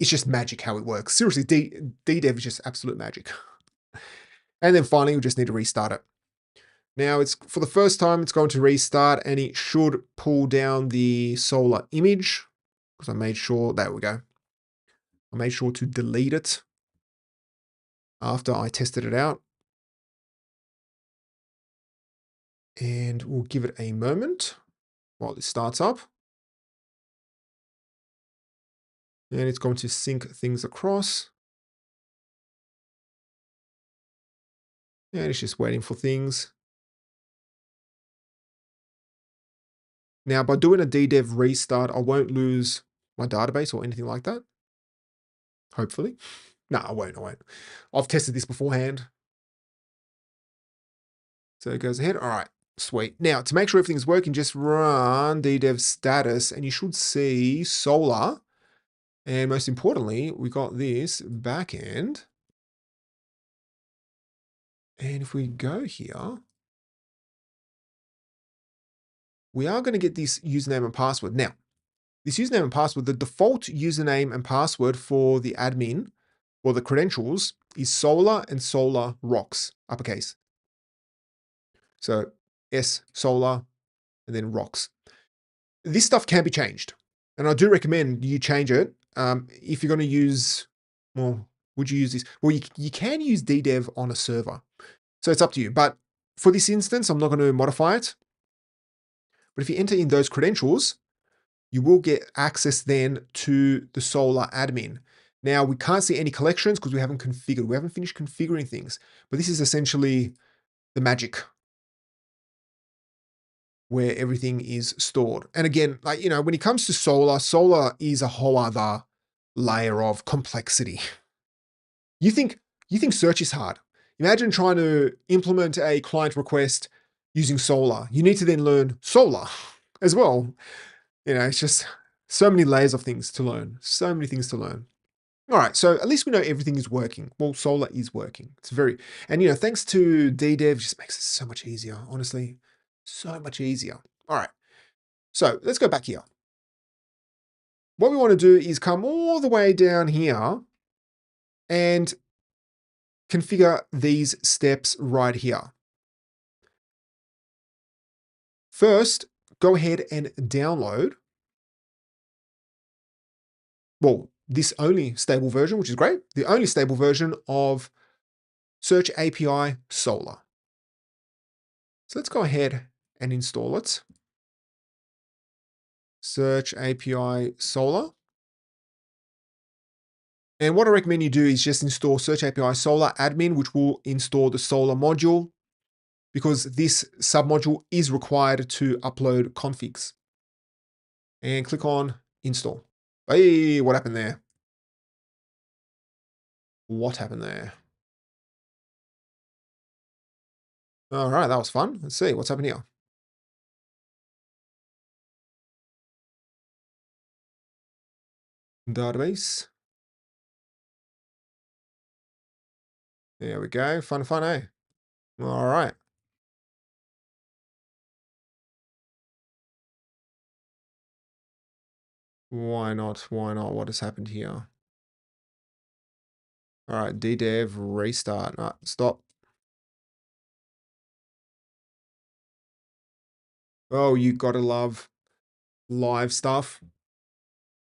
It's just magic how it works. Seriously, DDEV is just absolute magic. And then finally, we just need to restart it. Now, it's for the first time, it's going to restart, and it should pull down the Solr image because I made sure, there we go. I made sure to delete it after I tested it out. And we'll give it a moment while it starts up. And it's going to sync things across. And it's just waiting for things. Now, by doing a DDEV restart, I won't lose my database or anything like that. Hopefully. No, I won't. I've tested this beforehand. So it goes ahead. All right, sweet. Now, to make sure everything's working, just run DDEV status, and you should see Solr. And most importantly, we got this backend. And if we go here, we are going to get this username and password. Now, this username and password, the default username and password for the admin or the credentials is Solr and Solr rocks, uppercase. So S Solr and then rocks. This stuff can be changed. And I do recommend you change it. If you're going to use, well, would you use this? Well, you can use DDEV on a server. So it's up to you. But for this instance, I'm not going to modify it. But if you enter in those credentials, you will get access then to the Solr admin. Now, we can't see any collections because we haven't configured. We haven't finished configuring things. But this is essentially the magic where everything is stored. And again, like, you know, when it comes to Solr, Solr is a whole other layer of complexity. You think search is hard. Imagine trying to implement a client request using Solr. You need to then learn Solr as well. You know, it's just so many layers of things to learn. So many things to learn. All right, so at least we know everything is working. Well, Solr is working. It's very, and you know, thanks to DDEV, just makes it so much easier, honestly. So much easier. All right, so let's go back here. What we want to do is come all the way down here and configure these steps right here. First, go ahead and download, well, this only stable version, which is great, the only stable version of Search API Solr. So let's go ahead and install it. Search API Solr. And what I recommend you do is just install Search API Solr admin, which will install the Solr module, because this submodule is required to upload configs. And click on install. Hey, what happened there? What happened there? All right, that was fun. Let's see what's happened here. Database. There we go. Fun, eh? All right. Why not? Why not? What has happened here? All right, DDEV restart. No, stop. Oh, you gotta love live stuff.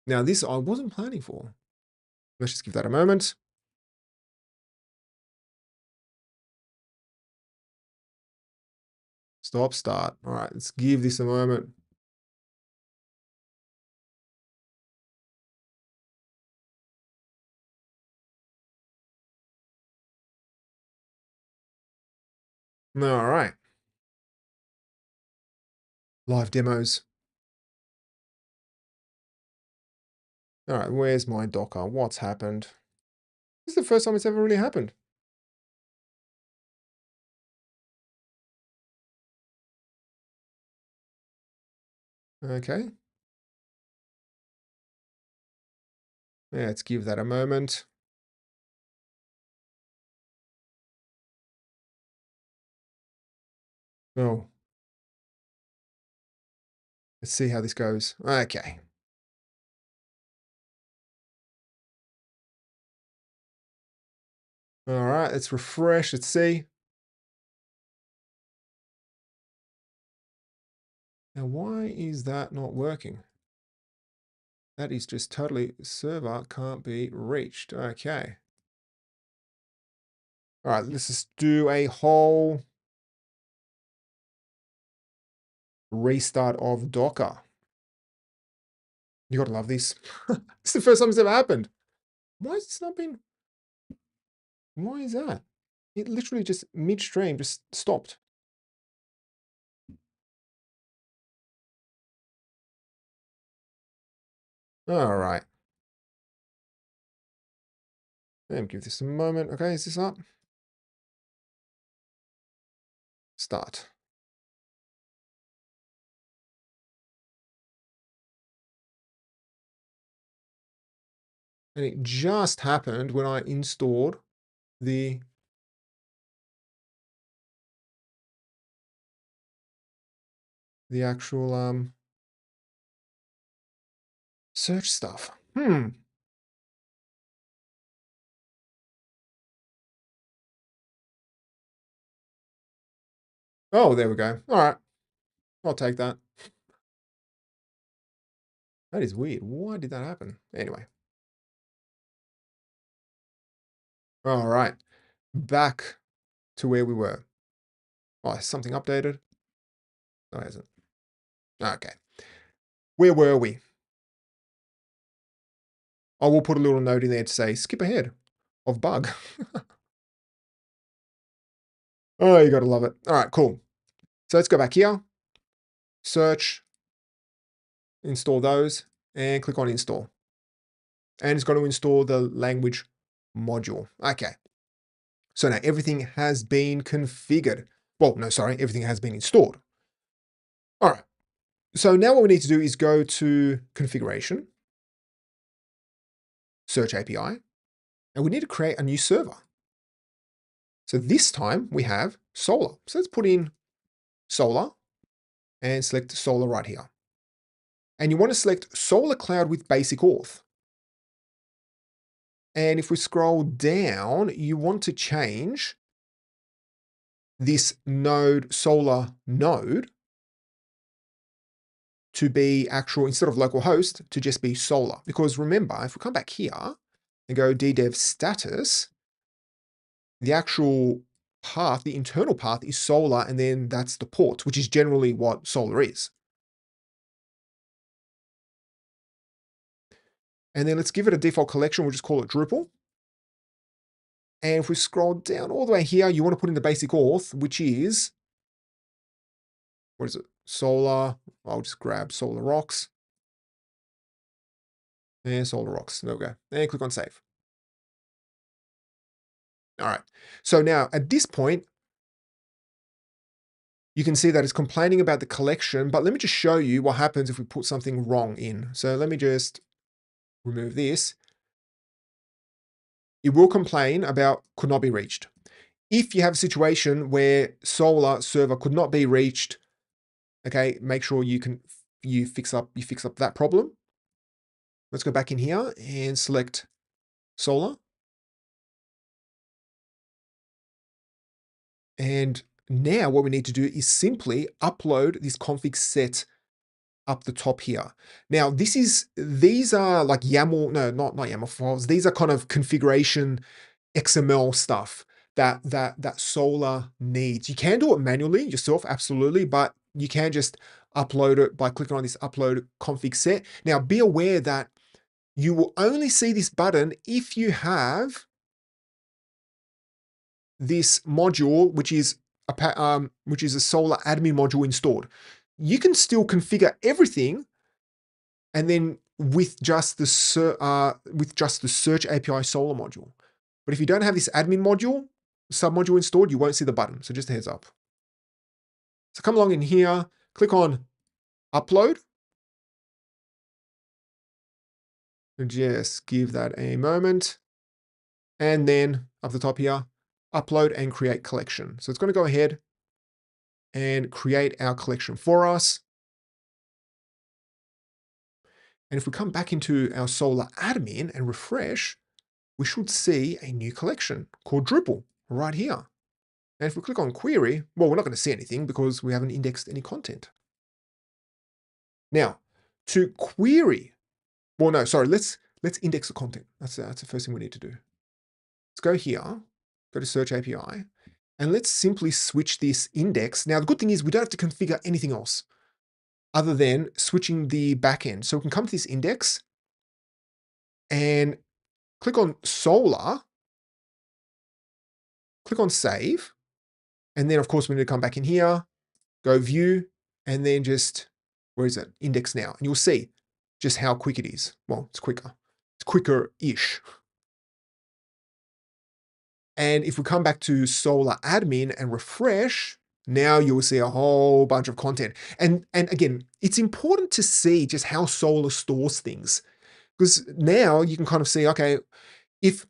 Now, this I wasn't planning for. Let's just give that a moment. Stop, start. All right, let's give this a moment. All right. Live demos. All right, where's my Docker? What's happened? This is the first time it's ever really happened. Okay. Yeah, let's give that a moment. Oh. Let's see how this goes. Okay. All right, let's refresh. Let's see. Now, why is that not working? That is just totally server can't be reached. Okay. All right, let's just do a whole restart of Docker. You gotta love this. It's the first time it's ever happened. Why has this not been? Why is that? It literally just midstream just stopped. All right. Let me give this a moment. Okay, is this up? Start. And it just happened when I installed the the actual search stuff. Oh, there we go. All right, I'll take that. That is weird. Why did that happen? Anyway. All right, back to where we were. Oh, is something updated? No, it hasn't. Okay. Where were we? I will put a little note in there to say, skip ahead of bug. Oh, you got to love it. All right, cool. So let's go back here, search, install those, and click on install. And it's going to install the language module. Okay. So now everything has been configured. Well, no, sorry, everything has been installed. All right. So now what we need to do is go to configuration, search API, and we need to create a new server. So this time we have Solr. So let's put in Solr and select Solr right here. And you want to select Solr Cloud with basic auth. And if we scroll down, you want to change this node, Solr node, to be actual, instead of localhost, to just be Solr. Because remember, if we come back here and go DDEV status, the actual path, the internal path is Solr, and then that's the port, which is generally what Solr is. And then let's give it a default collection. We'll just call it Drupal. And if we scroll down all the way here, you want to put in the basic auth, which is, what is it? Solr. I'll just grab Solr Rocks. And Solr Rocks. There we go. And click on save. All right. So now at this point, you can see that it's complaining about the collection, but let me just show you what happens if we put something wrong in. So let me just remove this. It will complain about could not be reached. If you have a situation where Solr server could not be reached, okay, make sure you fix up that problem. Let's go back in here and select Solr. And now what we need to do is simply upload this config set up the top here. Now, these are like YAML, no, not YAML files. These are kind of configuration XML stuff that Solr needs. You can do it manually yourself, absolutely, but you can just upload it by clicking on this upload config set. Now, be aware that you will only see this button if you have this module, which is a Solr admin module installed. You can still configure everything, and then with just the search API Solr module. But if you don't have this admin module, submodule installed, you won't see the button. So just a heads up. So come along in here, click on upload. Just give that a moment. And then up the top here, upload and create collection. So it's going to go ahead and create our collection for us. And if we come back into our Solr admin and refresh, we should see a new collection called Drupal right here. And if we click on query, well, we're not going to see anything because we haven't indexed any content. Now, to query, well, no, sorry, let's index the content. That's the first thing we need to do. Let's go here, go to search API, and let's simply switch this index. Now, the good thing is we don't have to configure anything else other than switching the backend. So we can come to this index and click on Solr, click on save, and then of course we need to come back in here, go view, and then just, where is it? Index now. And you'll see just how quick it is. Well, it's quicker. It's quicker-ish. And if we come back to Solr admin and refresh, now you will see a whole bunch of content. And again, it's important to see just how Solr stores things. Because now you can kind of see, okay, if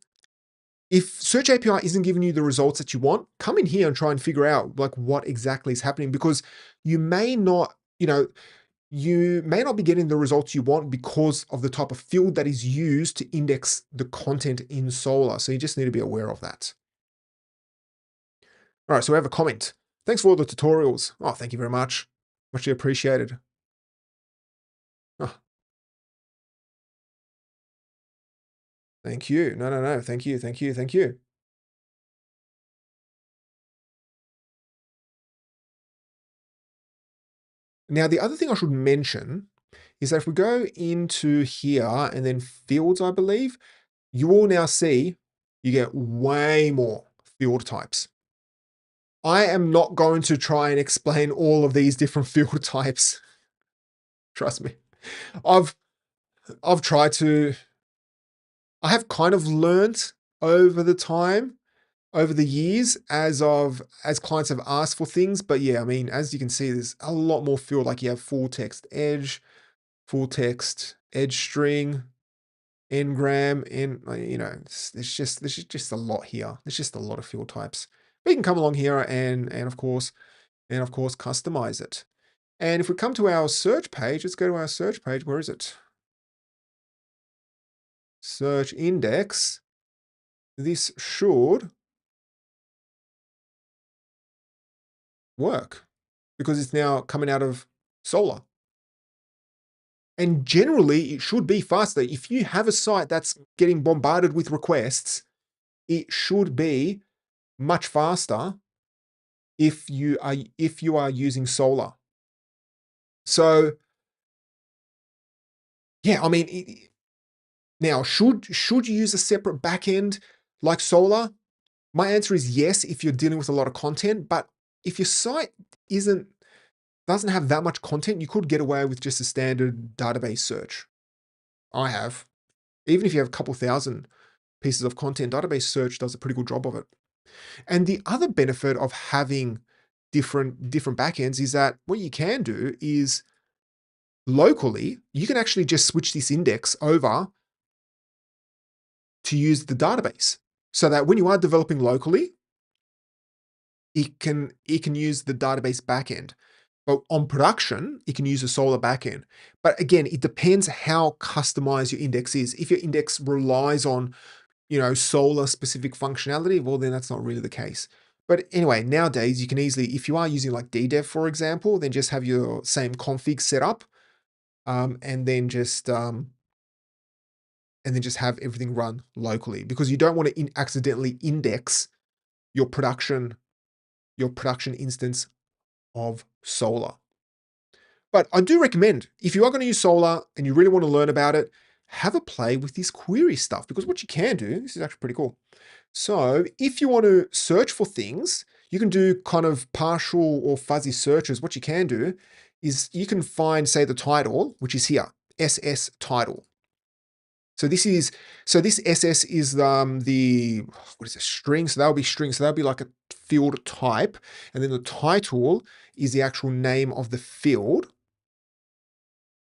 Search API isn't giving you the results that you want, come in here and try and figure out like what exactly is happening, because you may not you know, you may not be getting the results you want because of the type of field that is used to index the content in Solr. So you just need to be aware of that. All right, so we have a comment. Thanks for all the tutorials. Oh, thank you very much. Muchly appreciated. Oh, thank you. No. Thank you. Thank you. Thank you. Now, the other thing I should mention is that if we go into here and then fields, I believe, you will now see you get way more field types. I am not going to try and explain all of these different field types. Trust me. I've tried to, I have kind of learnt over the time, over the years, as clients have asked for things. But yeah, I mean, as you can see, there's a lot more field. Like you have full text edge, full text edge string, ngram, and there's just a lot here. There's just a lot of field types. But you can come along here and of course customize it. And if we come to our search page, let's go to our search page. Where is it? Search index. This should work because it's now coming out of Solr. And generally, it should be faster. If you have a site that's getting bombarded with requests, it should be much faster if you are using Solr. So yeah, I mean, now should you use a separate backend like Solr? My answer is yes if you're dealing with a lot of content, but if your site doesn't have that much content, you could get away with just a standard database search. I have. Even if you have a couple thousand pieces of content, database search does a pretty good job of it. And the other benefit of having different backends is that what you can do is locally, you can actually just switch this index over to use the database so that when you are developing locally, it can use the database backend. But on production, it can use a Solr backend. But again, it depends how customized your index is. If your index relies on, Solr specific functionality, well, then that's not really the case. But anyway, nowadays you can easily, if you are using like DDEV, for example, then just have your same config set up, and then just have everything run locally, because you don't want to accidentally index your production instance of Solr. But I do recommend, if you are going to use Solr and you really want to learn about it, have a play with this query stuff, because what you can do, this is actually pretty cool. So if you want to search for things, you can do kind of partial or fuzzy searches. What you can do is you can find, say, the title, which is here, SS title. So this SS is the, what is it, string? So that'll be string. So that'll be like a field type. And then the title is the actual name of the field.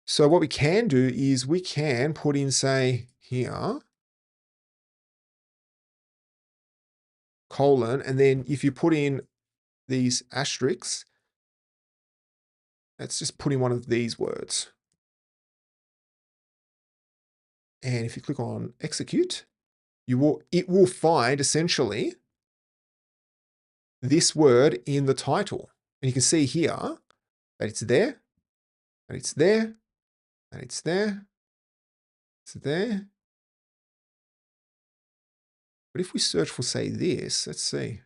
So what we can do is we can put in, say, here, colon, and then if you put in these asterisks, let's just put in one of these words. And if you click on execute, it will find essentially this word in the title. And you can see here that it's there, and it's there, and it's there, it's there. But if we search for, say, this, let's see.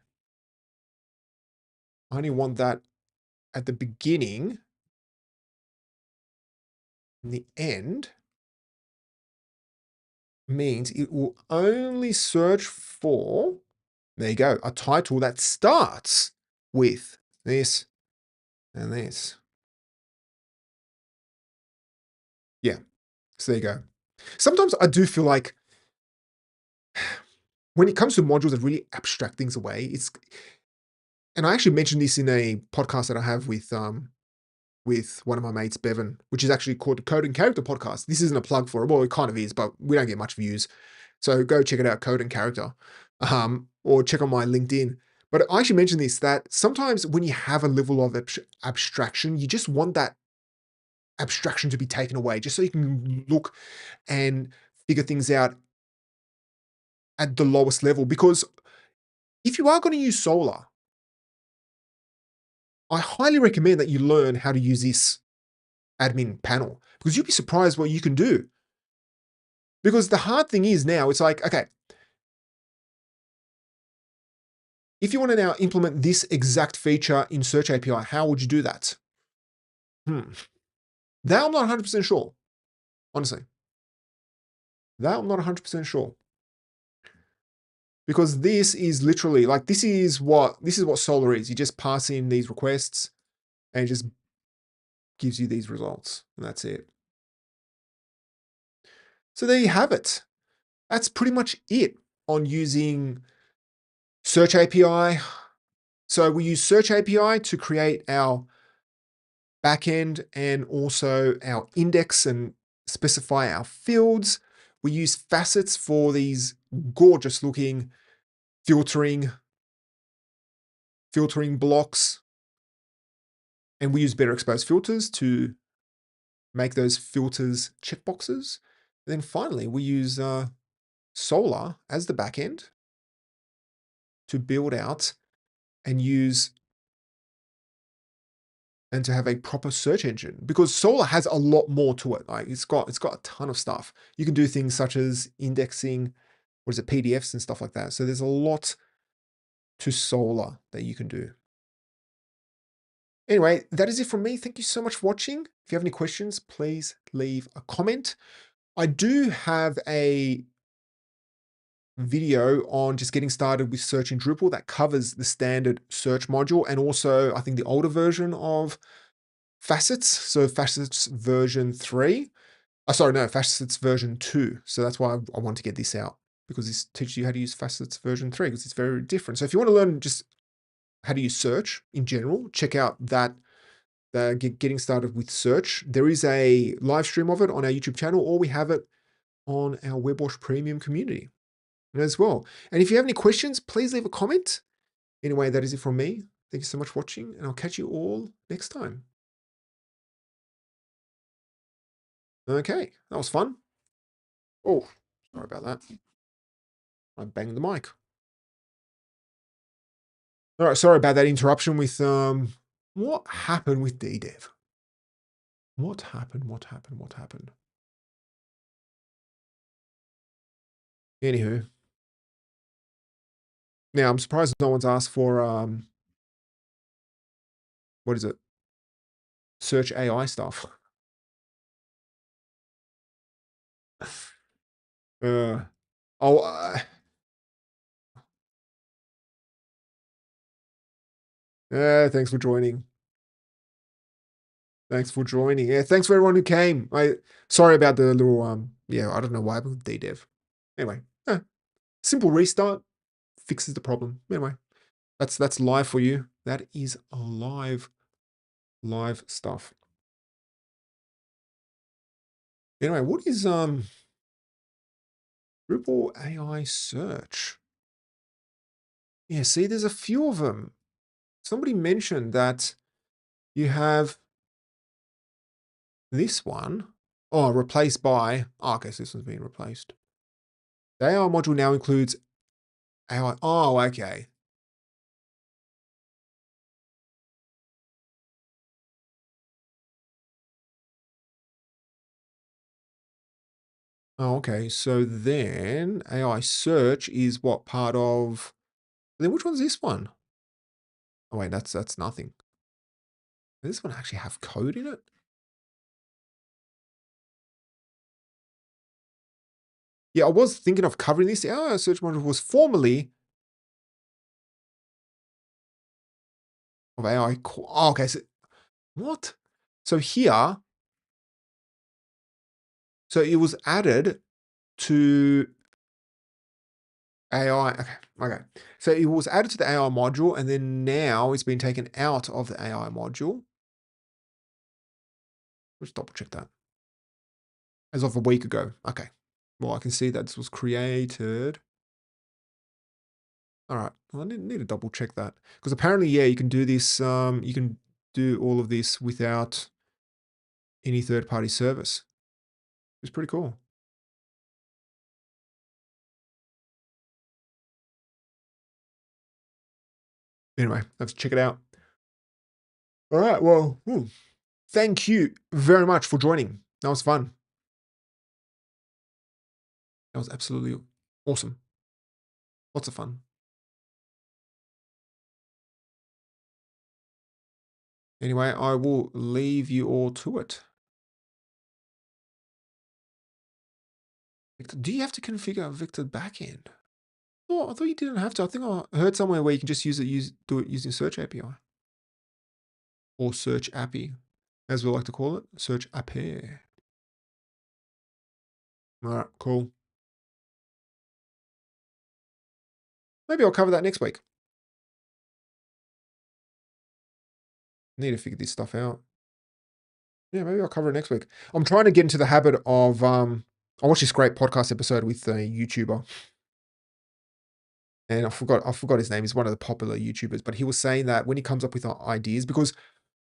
I only want that at the beginning and the end. Means it will only search for, there you go, a title that starts with this and this. Yeah, so there you go. Sometimes I do feel like when it comes to modules that really abstract things away, and I actually mentioned this in a podcast that I have with one of my mates, Bevan, which is actually called the Code and Character Podcast. This isn't a plug for it. Well, it kind of is, but we don't get much views. So go check it out, Code and Character, or check on my LinkedIn. But I actually mentioned this, that sometimes when you have a level of abstraction, you just want that abstraction to be taken away, just so you can look and figure things out at the lowest level. Because if you are going to use Solr, I highly recommend that you learn how to use this admin panel, because you'll be surprised what you can do. Because the hard thing is now, it's like, okay, if you want to now implement this exact feature in Search API, how would you do that? That I'm not 100% sure, honestly. That I'm not 100% sure. Because this is literally, like, this is what Solr is. You just pass in these requests and it just gives you these results, and that's it. So there you have it. That's pretty much it on using Search API. So we use Search API to create our backend and also our index and specify our fields. We use Facets for these gorgeous looking filtering blocks. And we use better exposed filters to make those filters checkboxes. And then finally, we use Solr as the backend to build out and use and to have a proper search engine, because Solr has a lot more to it. Like it's got a ton of stuff. You can do things such as indexing, PDFs and stuff like that. So there's a lot to Solr that you can do. Anyway, that is it from me. Thank you so much for watching. If you have any questions, please leave a comment. I do have a video on just getting started with search in Drupal that covers the standard search module and also I think the older version of Facets. So Facets version 3. Facets version 2. So that's why I want to get this out, because this teaches you how to use Facets version 3, because it's very different. So if you want to learn just how to use search in general, check out that getting started with search. There is a live stream of it on our YouTube channel, or we have it on our WebWash Premium community as well. And if you have any questions, please leave a comment. Anyway, that is it from me. Thank you so much for watching, and I'll catch you all next time. Okay, that was fun. Oh, sorry about that. I banged the mic. All right, sorry about that interruption with what happened with DDEV? What happened? Anywho. Now I'm surprised no one's asked for what is it? Search AI stuff. uh oh thanks for joining. Thanks for joining. Yeah, thanks for everyone who came. Sorry about the little yeah, I don't know why with DDEV. Anyway, simple restart fixes the problem. Anyway, that's live for you. That is a live stuff. Anyway, what is Drupal AI search? Yeah, see, there's a few of them. Somebody mentioned that you have this one. Oh, replaced by. Oh, okay, so this one's being replaced. The AI module now includes AI. Oh, okay. Oh, okay. So then AI search is what part of. Then which one's this one? Oh wait, that's nothing. Does this one actually have code in it? Yeah, I was thinking of covering this. The AI search module was formerly of AI. Oh, okay. So what? So here, so it was added to AI. Okay. So it was added to the AI module, and then now it's been taken out of the AI module. Let's double check that. As of a week ago. Okay. Well, I can see that this was created. All right. Well, I need to double check that, because apparently, yeah, you can do this. You can do all of this without any third-party service. It's pretty cool. Anyway, let's check it out. All right. Well, thank you very much for joining. That was fun. That was absolutely awesome. Lots of fun. Anyway, I will leave you all to it. Victor, do you have to configure Victor backend? Oh, I thought you didn't have to. I think I heard somewhere where you can just do it using Search API. Or Search API, as we like to call it. Search API. All right, cool. Maybe I'll cover that next week. Need to figure this stuff out. Yeah, maybe I'll cover it next week. I'm trying to get into the habit of I watched this great podcast episode with a YouTuber. And I forgot his name. He's one of the popular YouTubers, but he was saying that when he comes up with ideas, because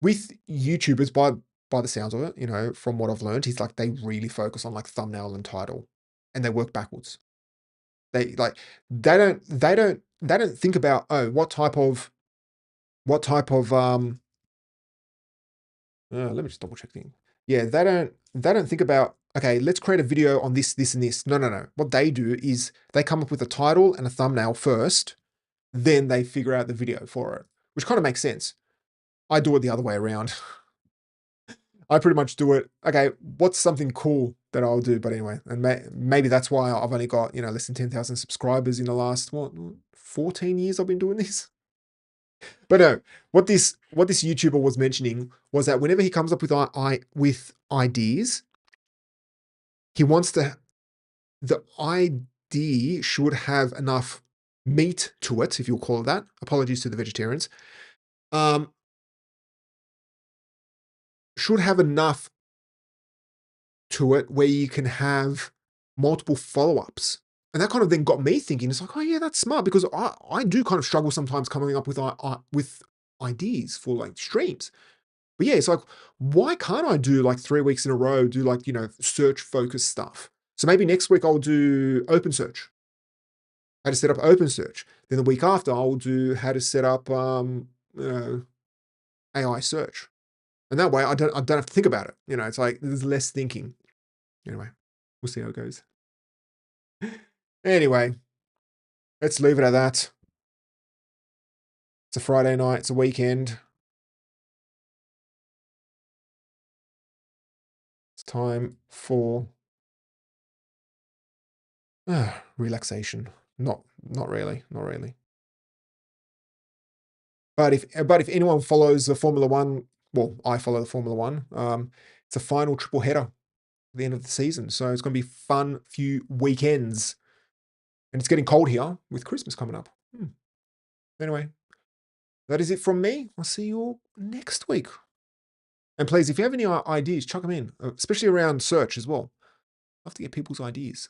with YouTubers, by the sounds of it, you know, from what I've learned, he's like they really focus on like thumbnail and title, and they work backwards. They like they don't think about, oh, what type of let me just double check things. Yeah, they don't think about, okay, let's create a video on this, this, and this. No, no, no. What they do is they come up with a title and a thumbnail first, then they figure out the video for it, which kind of makes sense. I do it the other way around. I pretty much do it, okay, what's something cool that I'll do? But anyway, and maybe that's why I've only got, less than 10,000 subscribers in the last, 14 years I've been doing this. But no, what this YouTuber was mentioning was that whenever he comes up with ideas, he wants the idea should have enough meat to it, if you'll call it that. Apologies to the vegetarians. Should have enough to it where you can have multiple follow-ups. And that kind of then got me thinking, it's like, oh yeah, that's smart, because I do kind of struggle sometimes coming up with ideas for like streams. But yeah, it's like, why can't I do like 3 weeks in a row, do like, search focused stuff? So maybe next week I'll do open search, how to set up open search. Then the week after I'll do how to set up, AI search. And that way I don't have to think about it. It's like, there's less thinking. Anyway, we'll see how it goes. Anyway, let's leave it at that. It's a Friday night. It's a weekend. It's time for relaxation. Not really. But if anyone follows the Formula One, well, I follow the Formula One. It's a final triple header at the end of the season, so it's going to be fun few weekends. And it's getting cold here with Christmas coming up. Anyway, that is it from me. I'll see you all next week. And please, if you have any ideas, chuck them in, especially around search as well. Love to get people's ideas.